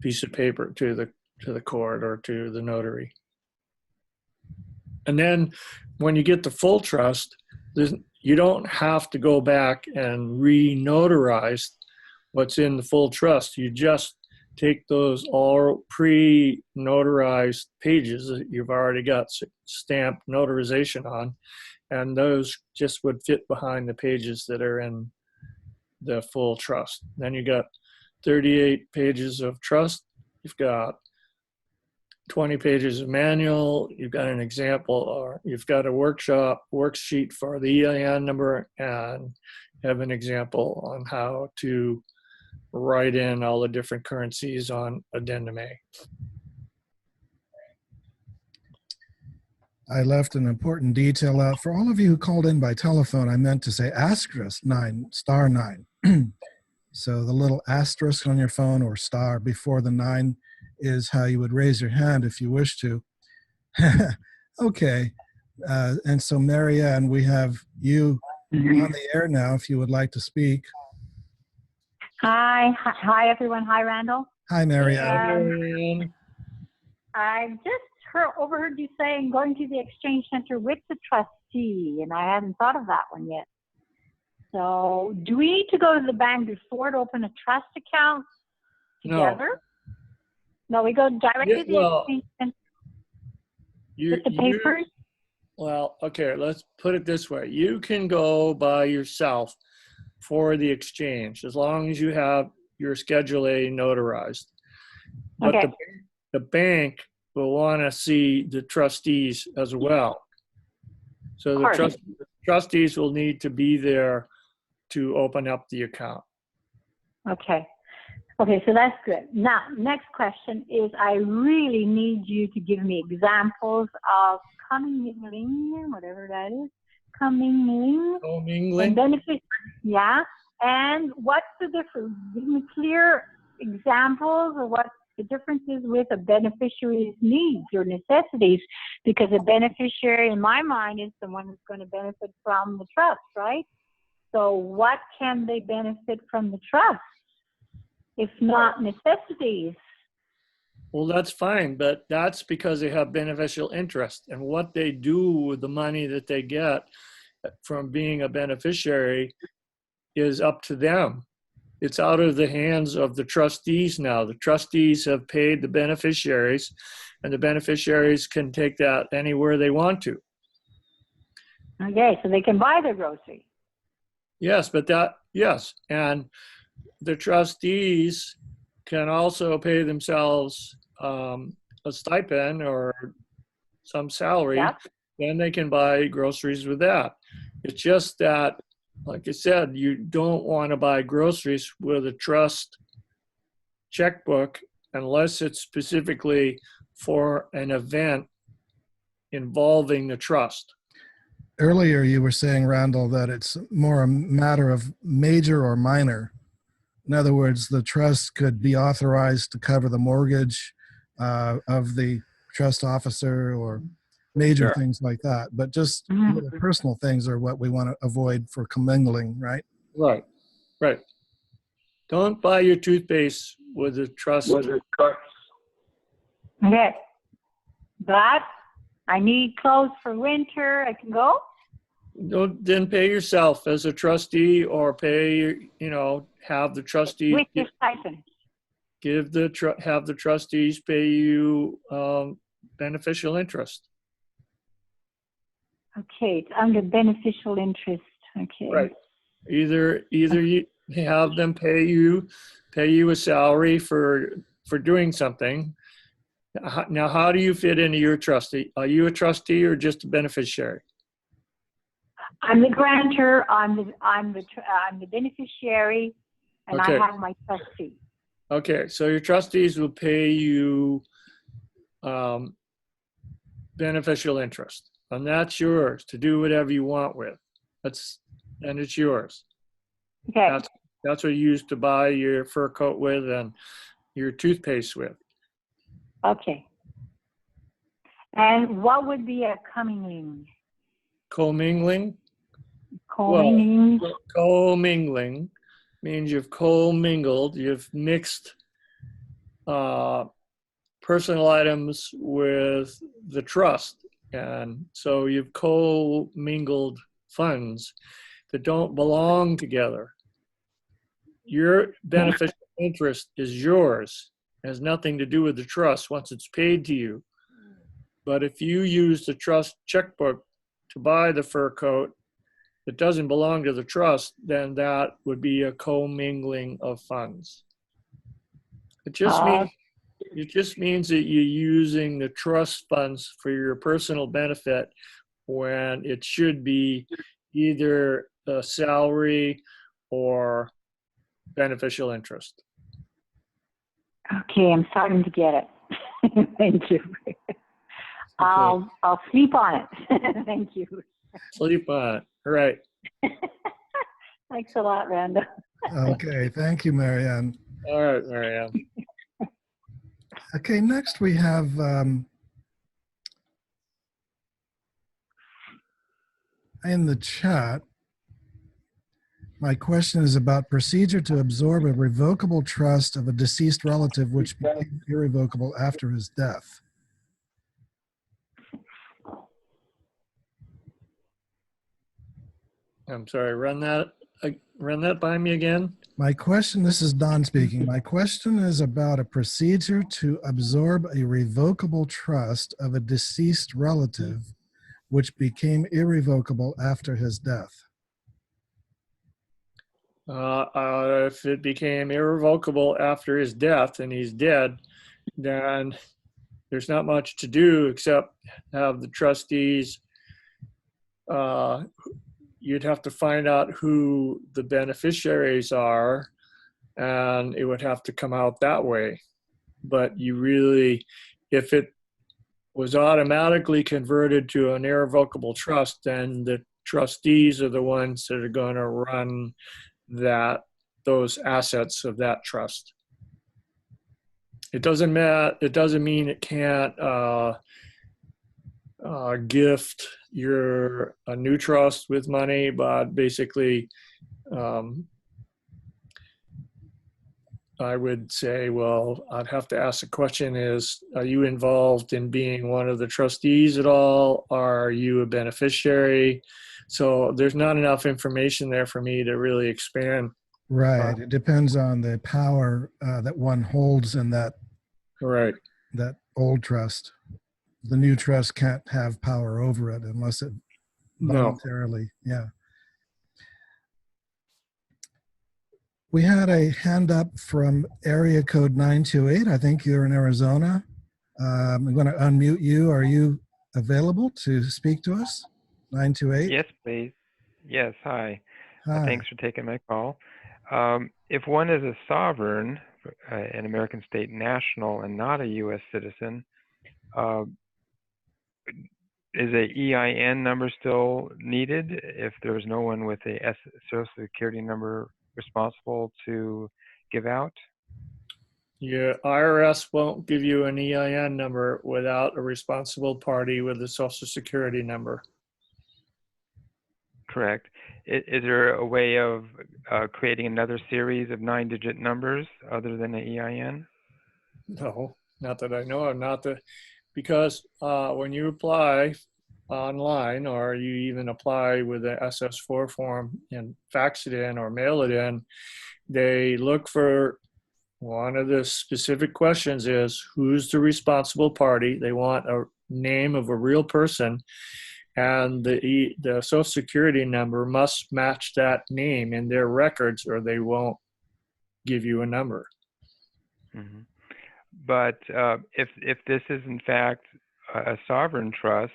piece of paper to the court or to the notary. And then when you get the full trust, you don't have to go back and re-notarize what's in the full trust. You just take those all pre-notarized pages that you've already got stamped notarization on, and those just would fit behind the pages that are in the full trust. Then you got 38 pages of trust. You've got 20 pages of manual. You've got an example, or you've got a worksheet for the EIN number, and have an example on how to write in all the different currencies on addendum A. I left an important detail out for all of you who called in by telephone. I meant to say asterisk 9, star 9. So the little asterisk on your phone or star before the 9 is how you would raise your hand if you wish to. Okay. And so Marianne, we have you on the air now if you would like to speak. Hi everyone. Hi Randall. Hi Marianne. I just overheard you saying going to the exchange center with the trustee, and I hadn't thought of that one yet. So do we need to go to the bank before to open a trust account together? No, we go directly to the exchange center with the papers? Well, okay, let's put it this way. You can go by yourself for the exchange as long as you have your Schedule A notarized. But Okay. the bank will want to see the trustees as well. So the trustees will need to be there to open up the account. Okay. Okay, so that's good. Now, next question is, I really need you to give me examples of commingling, whatever that is, commingling, and benefit. Yeah, and what's the difference? Give me clear examples of what the difference is with a beneficiary's needs or necessities, because a beneficiary, in my mind, is the one who's going to benefit from the trust, right? So what can they benefit from the trust, if not necessities? Well, that's fine, but that's because they have beneficial interest, and what they do with the money that they get from being a beneficiary is up to them. It's out of the hands of the trustees now. The trustees have paid the beneficiaries, and the beneficiaries can take that anywhere they want to. Okay, so they can buy their groceries. Yes, and the trustees can also pay themselves a stipend or some salary. Yep. Then they can buy groceries with that. It's just that, like I said, you don't want to buy groceries with a trust checkbook unless it's specifically for an event involving the trust. Earlier, you were saying, Randall, that it's more a matter of major or minor. In other words, the trust could be authorized to cover the mortgage of the trust officer or major Sure. things like that. But just Mhm. little personal things are what we want to avoid for commingling, right? Right, right. Don't buy your toothpaste with a trust. Okay. But I need clothes for winter. I can go? Don't then pay yourself as a trustee, or pay, have the trustee With your stipend. have the trustees pay you beneficial interest. Okay, it's under beneficial interest. Okay. Right. Either you have them pay you a salary for doing something. Now, how do you fit into your trustee? Are you a trustee or just a beneficiary? I'm the grantor. I'm the beneficiary, and Okay. I have my trustee. Okay, so your trustees will pay you beneficial interest, and that's yours to do whatever you want with. And it's yours. Okay. That's what you use to buy your fur coat with and your toothpaste with. Okay. And what would be a commingling? Commingling? Commingling. Well, commingling means you've commingled, you've mixed personal items with the trust. And so you've commingled funds that don't belong together. Your beneficial interest is yours. It has nothing to do with the trust once it's paid to you. But if you use the trust checkbook to buy the fur coat that doesn't belong to the trust, then that would be a commingling of funds. It just means that you're using the trust funds for your personal benefit when it should be either a salary or beneficial interest. Okay, I'm starting to get it. Thank you. I'll sleep on it. Thank you. Sleep on it. All right. Thanks a lot, Randall. Okay, thank you, Marianne. All right, Marianne. Okay, next we have in the chat, my question is about procedure to absorb a revocable trust of a deceased relative which became irrevocable after his death. I'm sorry, run that by me again. My question, this is Don speaking. My question is about a procedure to absorb a revocable trust of a deceased relative which became irrevocable after his death. If it became irrevocable after his death and he's dead, then there's not much to do except have the trustees. You'd have to find out who the beneficiaries are, and it would have to come out that way. But if it was automatically converted to an irrevocable trust, then the trustees are the ones that are going to run those assets of that trust. It doesn't mean it can't gift a new trust with money, but basically I would say, well, I'd have to ask the question are you involved in being one of the trustees at all? Are you a beneficiary? So there's not enough information there for me to really expand. Right. It depends on the power that one holds in that old trust. The new trust can't have power over it unless it voluntarily, yeah. We had a hand up from area code 928. I think you're in Arizona. I'm going to unmute you. Are you available to speak to us? 928? Yes, please. Yes, hi. Hi. Thanks for taking my call. If one is a sovereign an American state national and not a U.S. citizen, uh, is a EIN number still needed if there's no one with a Social Security number responsible to give out? Your IRS won't give you an EIN number without a responsible party with a Social Security number. Correct. Is there a way of creating another series of 9-digit numbers other than an EIN? No, not that I know of. Not that, because when you apply online, or you even apply with an SS4 form and fax it in or mail it in, they look for, one of the specific questions is, who's the responsible party? They want a name of a real person, and the Social Security number must match that name in their records, or they won't give you a number. Mm-hmm. But if this is in fact a sovereign trust,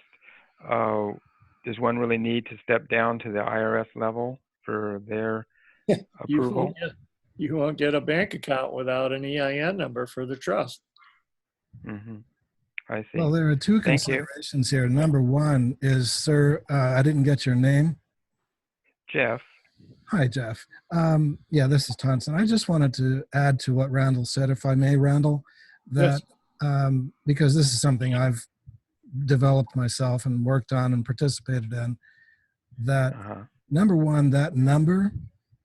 does one really need to step down to the IRS level for their approval? You won't get a bank account without an EIN number for the trust. Mm-hmm. I see. Well, there are two Thank you. considerations here. Number one is, sir, I didn't get your name. Jeff. Hi, Jeff. Yeah, this is Tonson. I just wanted to add to what Randall said, if I may, Randall, that because this is something I've developed myself and worked on and participated in, that number one, that number,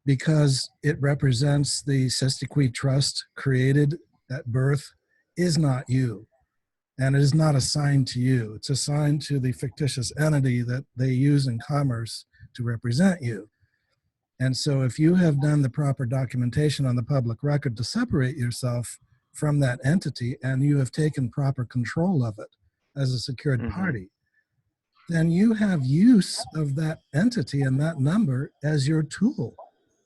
because it represents the Sestiqui trust created at birth, is not you. And it is not assigned to you. It's assigned to the fictitious entity that they use in commerce to represent you. And so if you have done the proper documentation on the public record to separate yourself from that entity, and you have taken proper control of it as a secured party, then you have use of that entity and that number as your tool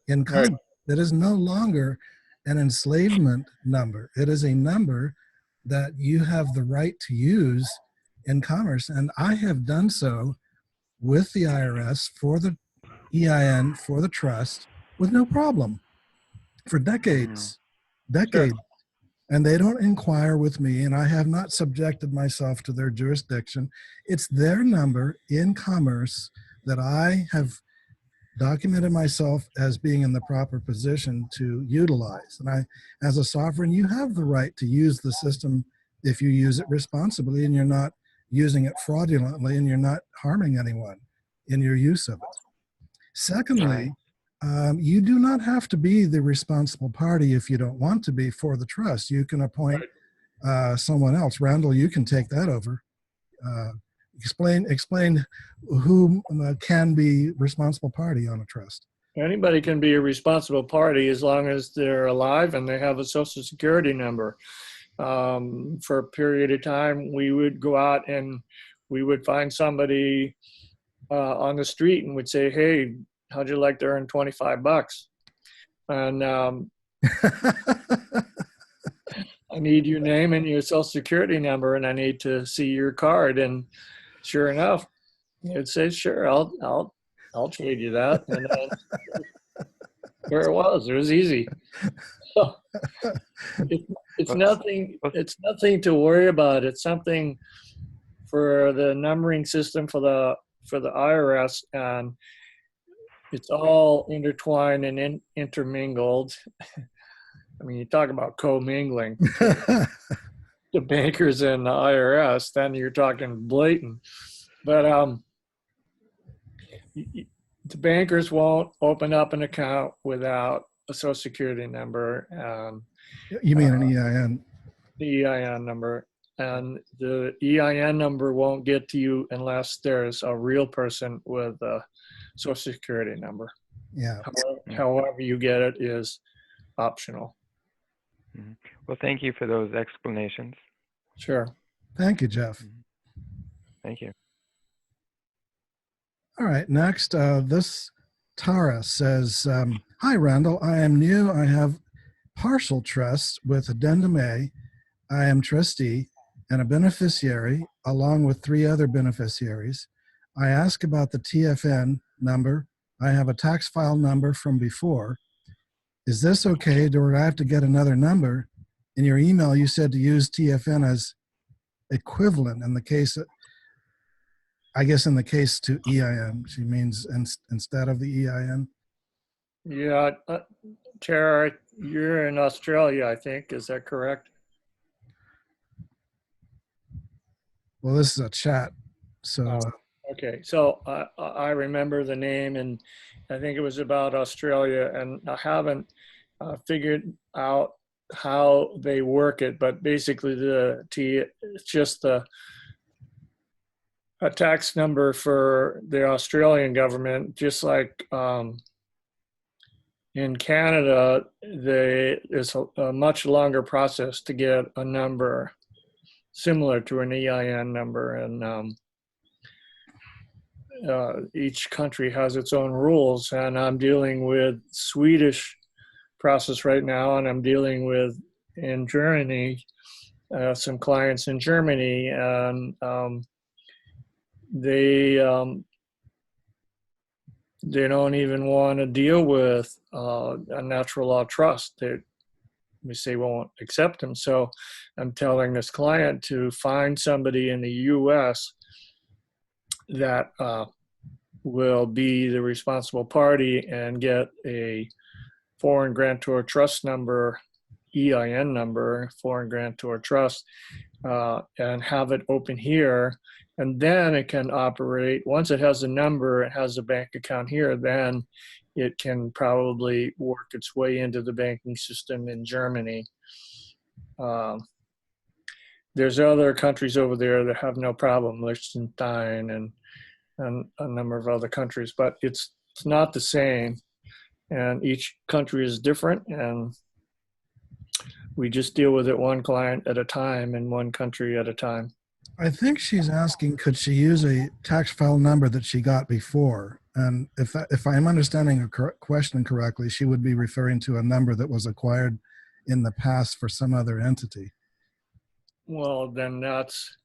in commerce. Right. That is no longer an enslavement number. It is a number that you have the right to use in commerce. And I have done so with the IRS for the EIN, for the trust, with no problem for decades. Sure. And they don't inquire with me, and I have not subjected myself to their jurisdiction. It's their number in commerce that I have documented myself as being in the proper position to utilize. And I, as a sovereign, you have the right to use the system if you use it responsibly and you're not using it fraudulently and you're not harming anyone in your use of it. Secondly, you do not have to be the responsible party if you don't want to be for the trust. You can appoint someone else. Randall, you can take that over. Explain who can be responsible party on a trust. Anybody can be a responsible party as long as they're alive and they have a Social Security number. For a period of time, we would go out and we would find somebody on the street and would say, "Hey, how'd you like to earn $25?" And I need your name and your Social Security number, and I need to see your card. And sure enough, it'd say, "Sure, I'll trade you that." And there it was. It was easy. So it's nothing. It's nothing to worry about. It's something for the numbering system for the IRS, and it's all intertwined and intermingled. I mean, you talk about commingling. The bankers and the IRS, then you're talking blatant. But the bankers won't open up an account without a Social Security number. You mean an EIN? The EIN number. And the EIN number won't get to you unless there's a real person with a Social Security number. Yeah. However you get it is optional. Well, thank you for those explanations. Sure. Thank you, Jeff. Thank you. All right, next, this Tara says, "Hi, Randall. I am new. I have partial trust with Addendum A. I am trustee and a beneficiary along with 3 other beneficiaries. I ask about the TFN number. I have a tax file number from before. Is this okay? Do I have to get another number? In your email, you said to use TFN as equivalent in the case, I guess in the case to EIN, she means instead of the EIN. Yeah, Tara, you're in Australia, I think. Is that correct? Well, this is a chat. So Oh, okay. So I remember the name, and I think it was about Australia, and I haven't figured out how they work it, but basically it's just a tax number for the Australian government, just like in Canada, it's a much longer process to get a number similar to an EIN number, and each country has its own rules. And I'm dealing with Swedish process right now, and I'm dealing with in Germany some clients in Germany, and they don't even want to deal with a natural law trust. They say won't accept them. So I'm telling this client to find somebody in the U.S. that will be the responsible party and get a foreign grantor trust number, EIN number, foreign grantor trust, and have it open here. And then it can operate. Once it has a number, it has a bank account here, then it can probably work its way into the banking system in Germany. There's other countries over there that have no problem, Liechtenstein and a number of other countries, but it's not the same. And each country is different, and we just deal with it one client at a time in one country at a time. I think she's asking, could she use a tax file number that she got before? And if I'm understanding her question correctly, she would be referring to a number that was acquired in the past for some other entity. Well, then that's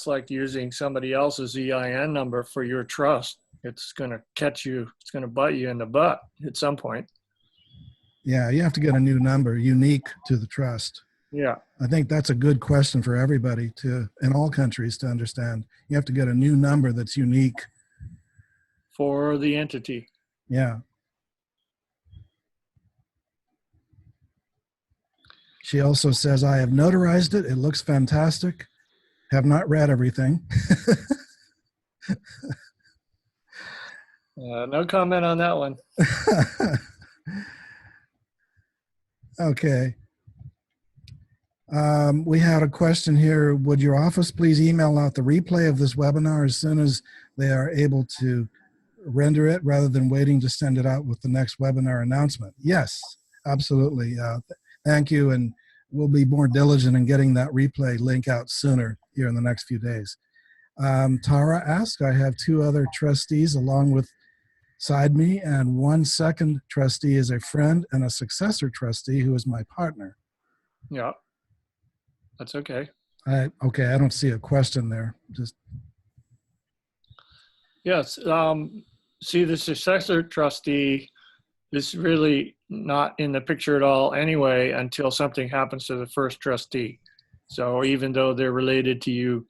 like using somebody else's EIN number for your trust. It's going to catch you. It's going to bite you in the butt at some point. Yeah, you have to get a new number unique to the trust. Yeah. I think that's a good question for everybody in all countries to understand. You have to get a new number that's unique for the entity. Yeah. She also says, I have notarized it. It looks fantastic. Have not read everything. No comment on that one. Okay. We had a question here. Would your office please email out the replay of this webinar as soon as they are able to render it rather than waiting to send it out with the next webinar announcement? Yes, absolutely. Thank you. And we'll be more diligent in getting that replay link out sooner here in the next few days. Tara asked, I have 2 other trustees along with side me, and 1 second trustee is a friend and a successor trustee who is my partner. Yeah, that's okay. Okay, I don't see a question there. Just yes. See, the successor trustee is really not in the picture at all anyway until something happens to the first trustee. So even though they're related to you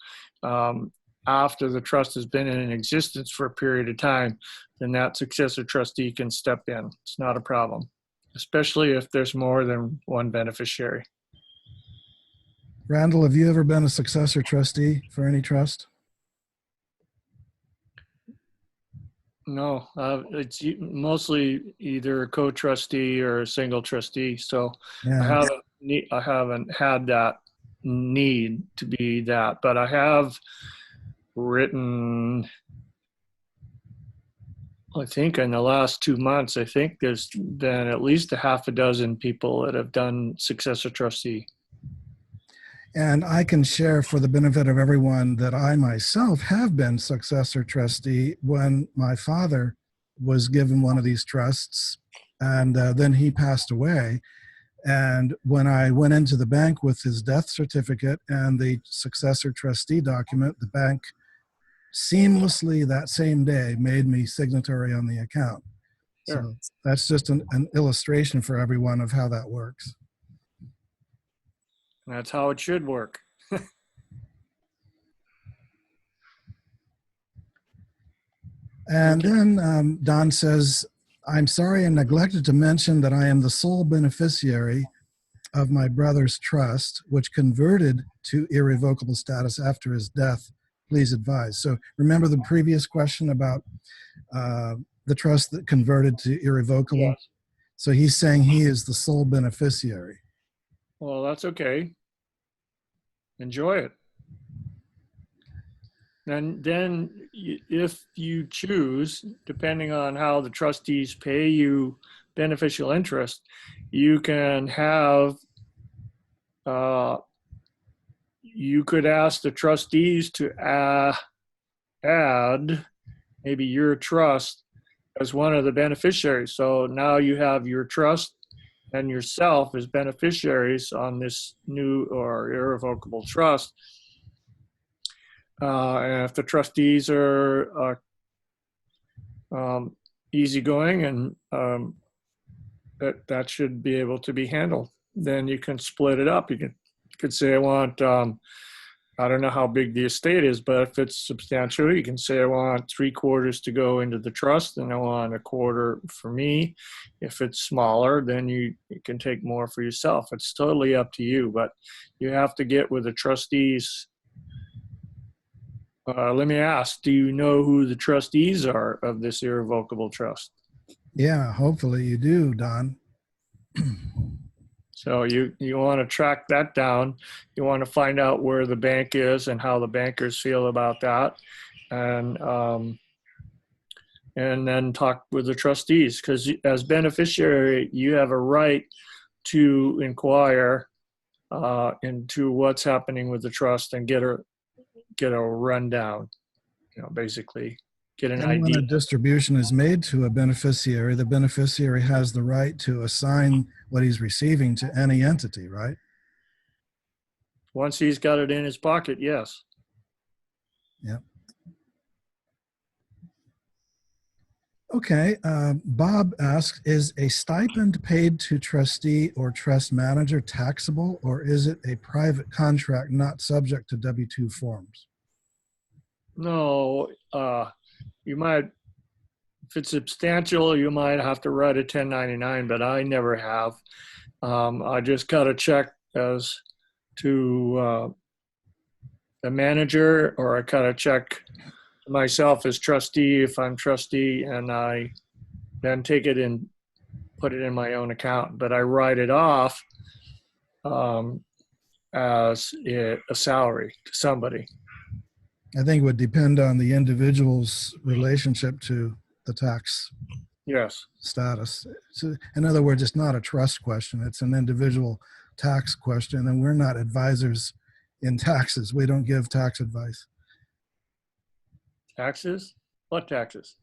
after the trust has been in existence for a period of time, then that successor trustee can step in. It's not a problem, especially if there's more than one beneficiary. Randall, have you ever been a successor trustee for any trust? No, it's mostly either a co-trustee or a single trustee. So yeah. I haven't had that need to be that, but I have written, I think in the last 2 months, I think there's been at least a half a dozen people that have done successor trustee. And I can share for the benefit of everyone that I myself have been successor trustee when my father was given one of these trusts, and then he passed away. And when I went into the bank with his death certificate and the successor trustee document, the bank seamlessly that same day made me signatory on the account. Sure. So that's just an illustration for everyone of how that works. That's how it should work. And Okay. then Don says, I'm sorry I neglected to mention that I am the sole beneficiary of my brother's trust, which converted to irrevocable status after his death. Please advise. So remember the previous question about the trust that converted to irrevocable? Yes. So he's saying he is the sole beneficiary. Well, that's okay. Enjoy it. And then if you choose, depending on how the trustees pay you beneficial interest, you can have, you could ask the trustees to add maybe your trust as one of the beneficiaries. So now you have your trust and yourself as beneficiaries on this new or irrevocable trust. And if the trustees are easygoing and that should be able to be handled, then you can split it up. You could say, I want, I don't know how big the estate is, but if it's substantial, you can say, I want 3/4 to go into the trust and I want 1/4 for me. If it's smaller, then you can take more for yourself. It's totally up to you, but you have to get with the trustees. Let me ask, do you know who the trustees are of this irrevocable trust? Yeah, hopefully you do, Don. So you want to track that down. You want to find out where the bank is and how the bankers feel about that. And then talk with the trustees, because as beneficiary, you have a right to inquire into what's happening with the trust and get a rundown, basically get an And when a idea. distribution is made to a beneficiary, the beneficiary has the right to assign what he's receiving to any entity, right? Once he's got it in his pocket, yes. Yep. Okay, Bob asks, is a stipend paid to trustee or trust manager taxable, or is it a private contract not subject to W-2 forms? No, you might, if it's substantial, you might have to write a 1099, but I never have. I just got a check as to the manager, or I cut a check to myself as trustee if I'm trustee, and I then take it and put it in my own account. But I write it off as a salary to somebody. I think it would depend on the individual's relationship to the tax Yes. status. So, in other words, it's not a trust question. It's an individual tax question, and we're not advisors in taxes. We don't give tax advice. Taxes? What taxes?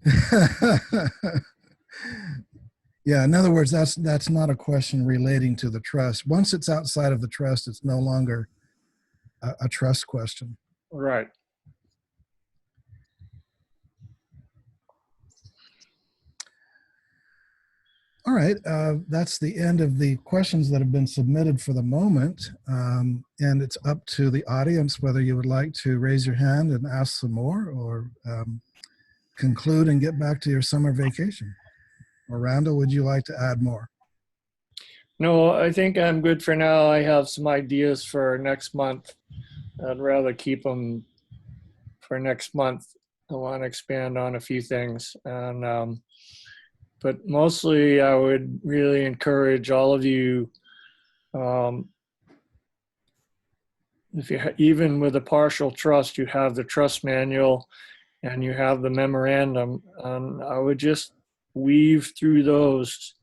Yeah, in other words, that's not a question relating to the trust. Once it's outside of the trust, it's no longer a trust question. Right. All right, that's the end of the questions that have been submitted for the moment. And it's up to the audience whether you would like to raise your hand and ask some more, or conclude and get back to your summer vacation. Or Randall, would you like to add more? No, I think I'm good for now. I have some ideas for next month. I'd rather keep them for next month. I want to expand on a few things. And but mostly I would really encourage all of you, if you even with a partial trust, you have the trust manual and you have the memorandum, and I would just weave through those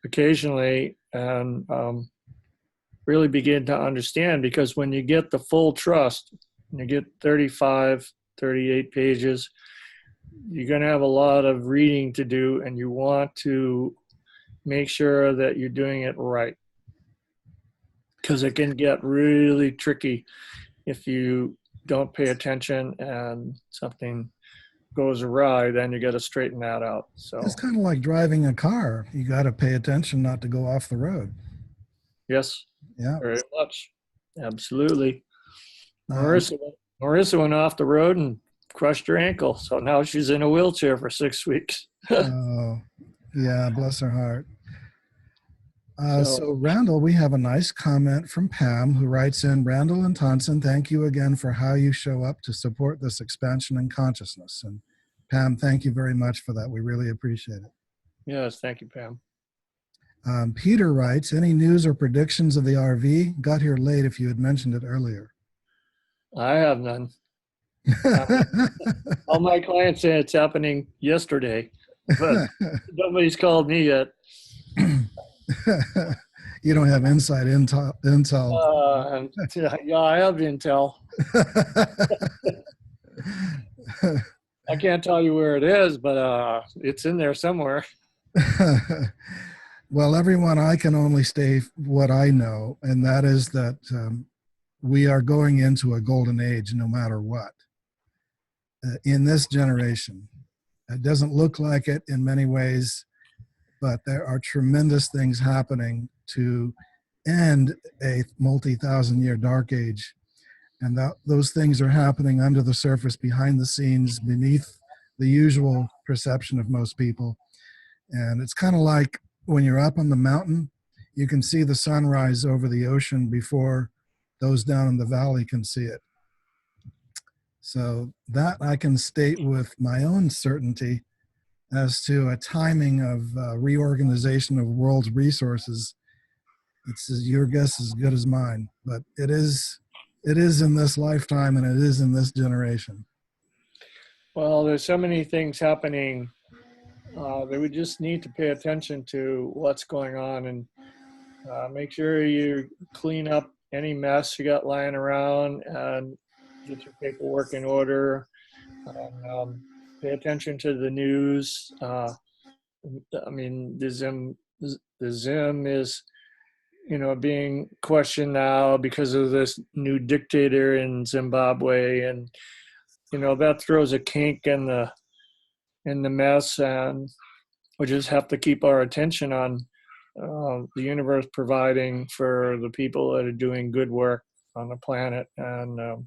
occasionally and really begin to understand, because when you get the full trust, you get 35, 38 pages, you're going to have a lot of reading to do, and you want to make sure that you're doing it right, because it can get really tricky if you don't pay attention and something goes awry, then you got to straighten that out. So It's kind of like driving a car. You got to pay attention not to go off the road. yes, Yeah. very much. Absolutely. Um, Marissa went off the road and crushed her ankle. So now she's in a wheelchair for 6 weeks. oh, yeah, bless her heart. So So, Randall, we have a nice comment from Pam who writes in, Randall and Tonson, thank you again for how you show up to support this expansion in consciousness. And Pam, thank you very much for that. We really appreciate it. yes, thank you, Pam. Peter writes, any news or predictions of the RV? Got here late if you had mentioned it earlier. I have none. All my clients say it's happening yesterday, but nobody's called me yet. You don't have inside intel. Yeah, I have intel. I can't tell you where it is, but it's in there somewhere. Well, everyone, I can only state what I know, and that is that we are going into a golden age no matter what. In this generation, it doesn't look like it in many ways, but there are tremendous things happening to end a multi-thousand-year dark age. And those things are happening under the surface, behind the scenes, beneath the usual perception of most people. And it's kind of like when you're up on the mountain, you can see the sunrise over the ocean before those down in the valley can see it. So that I can state with my own certainty. As to a timing of reorganization of world's resources, your guess is as good as mine. But it is in this lifetime, and it is in this generation. Well, there's so many things happening that we just need to pay attention to what's going on, and make sure you clean up any mess you got lying around and get your paperwork in order. Pay attention to the news. I mean, the Zim is, being questioned now because of this new dictator in Zimbabwe, and that throws a kink in the mess, and we just have to keep our attention on the universe providing for the people that are doing good work on the planet, and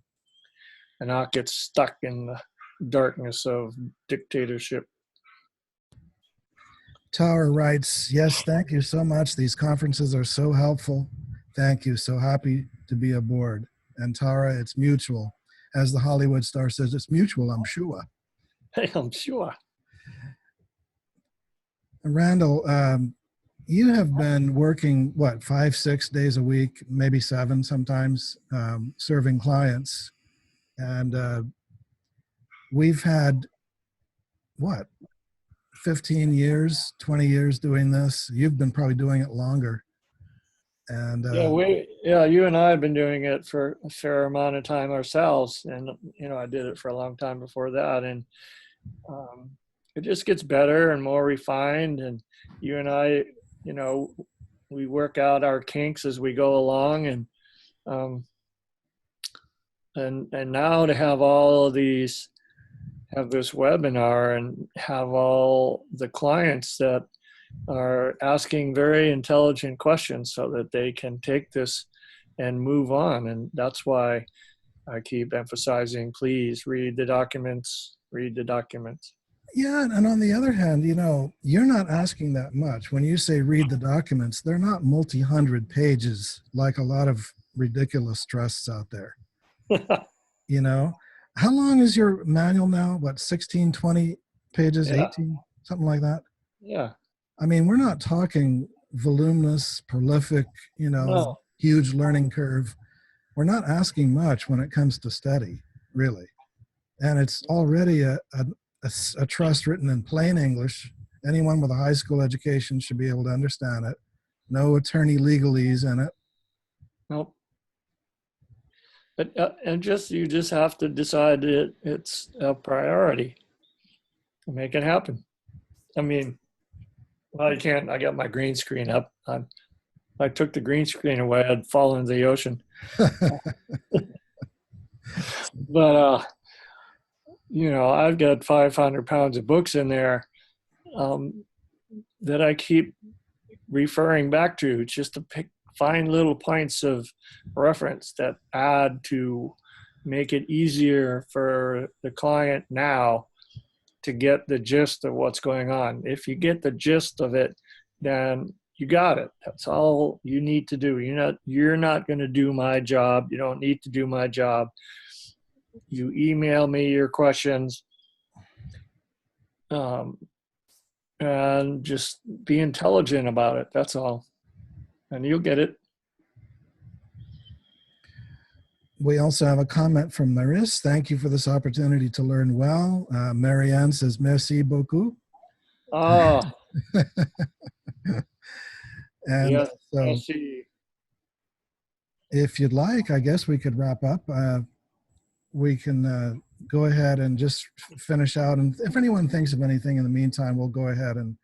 not get stuck in the darkness of dictatorship. Tower writes, yes, thank you so much. These conferences are so helpful. Thank you. So happy to be aboard. And Tara, it's mutual. As the Hollywood star says, it's mutual, I'm sure. Hey, I'm sure. Randall, you have been working, 5, 6 days a week, maybe 7 sometimes, serving clients. And we've had, 15 years, 20 years doing this. You've been probably doing it longer. And you and I have been doing it for a fair amount of time ourselves. And, I did it for a long time before that. And it just gets better and more refined. And you and I, we work out our kinks as we go along. And now to have all of these, have this webinar and have all the clients that are asking very intelligent questions so that they can take this and move on. And that's why I keep emphasizing, please read the documents, read the documents. Yeah, and on the other hand, you're not asking that much. When you say read the documents, they're not multi-hundred pages like a lot of ridiculous trusts out there. How long is your manual now? 16, 20 pages, Yeah. 18, something like that? Yeah. I mean, we're not talking voluminous, prolific, No. huge learning curve. We're not asking much when it comes to study, really. And it's already a trust written in plain English. Anyone with a high school education should be able to understand it. No attorney legalese in it. Nope. But you just have to decide that it's a priority. Make it happen. I mean, well, you can't. I got my green screen up. If I took the green screen away, I'd fall into the ocean. But I've got 500 pounds of books in there that I keep referring back to just to find little points of reference that add to make it easier for the client now to get the gist of what's going on. If you get the gist of it, then you got it. That's all you need to do. You're not going to do my job. You don't need to do my job. You email me your questions, and just be intelligent about it. That's all. And you'll get it. We also have a comment from Maris. Thank you for this opportunity to learn well. Marianne says, merci beaucoup. Oh, And yes, so I see. if you'd like, I guess we could wrap up. We can go ahead and just finish out. And if anyone thinks of anything in the meantime, we'll go ahead and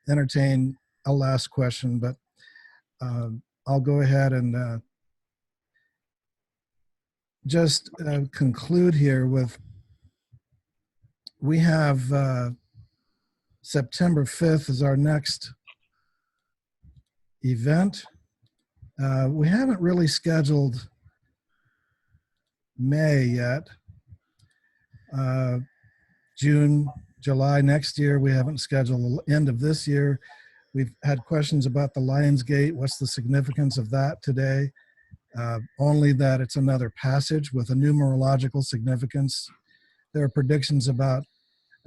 entertain a last question. But I'll go ahead and just conclude here with, we have September 5th is our next event. We haven't really scheduled May yet. June, July next year, we haven't scheduled the end of this year. We've had questions about the Lions Gate. What's the significance of that today? Only that it's another passage with a numerological significance. There are predictions about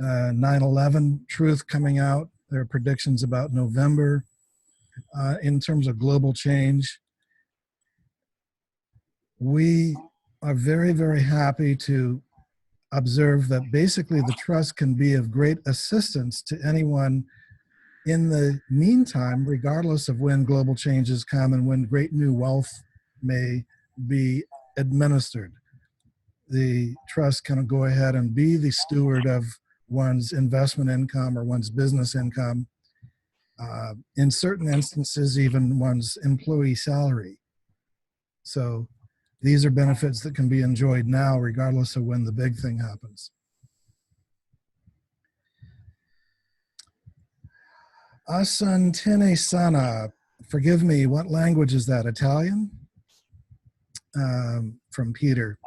9/11 truth coming out. There are predictions about November in terms of global change. We are very, very happy to observe that basically the trust can be of great assistance to anyone in the meantime, regardless of when global changes come and when great new wealth may be administered. The trust can go ahead and be the steward of one's investment income or one's business income, in certain instances, even one's employee salary. So these are benefits that can be enjoyed now, regardless of when the big thing happens. Asantene sana, forgive me, what language is that? Italian? From Peter.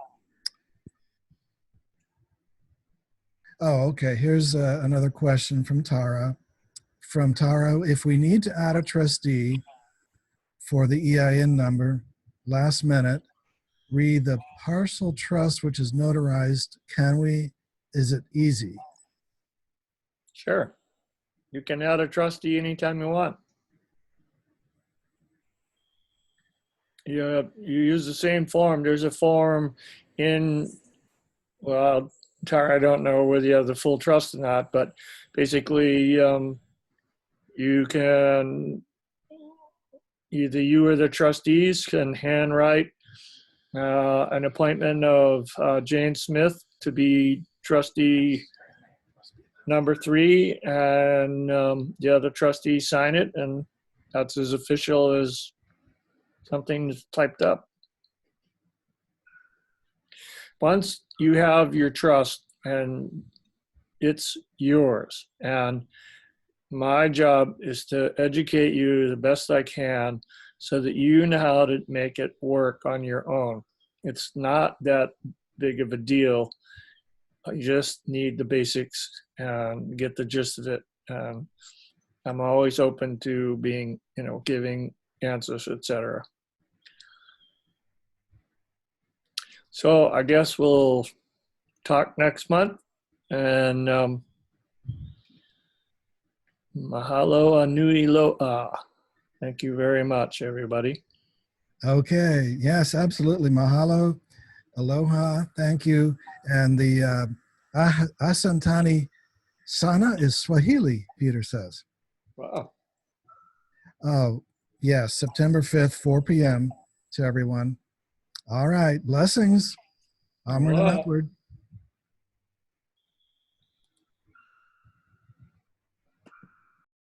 Oh, okay. Here's another question from Tara. From Tara, if we need to add a trustee for the EIN number, last minute, read the parcel trust which is notarized. Can we? Is it easy? Sure. You can add a trustee anytime you want. You use the same form. There's a form in, well, Tara, I don't know whether you have the full trust or not, but basically you can, either you or the trustees can handwrite an appointment of Jane Smith to be trustee number 3, and the other trustees sign it, and that's as official as something that's typed up. Once you have your trust and it's yours, and my job is to educate you the best I can so that you know how to make it work on your own. It's not that big of a deal. You just need the basics and get the gist of it. I'm always open to being, giving answers, etc. So I guess we'll talk next month, and mahalo anui loa. Thank you very much, everybody. Okay. Yes, absolutely. Mahalo. Aloha. Thank you. And the Asantani sana is Swahili, Peter says. Wow. Oh, yes. September 5th, 4 p.m. to everyone. All right. Blessings. Onward and Aloha. upward.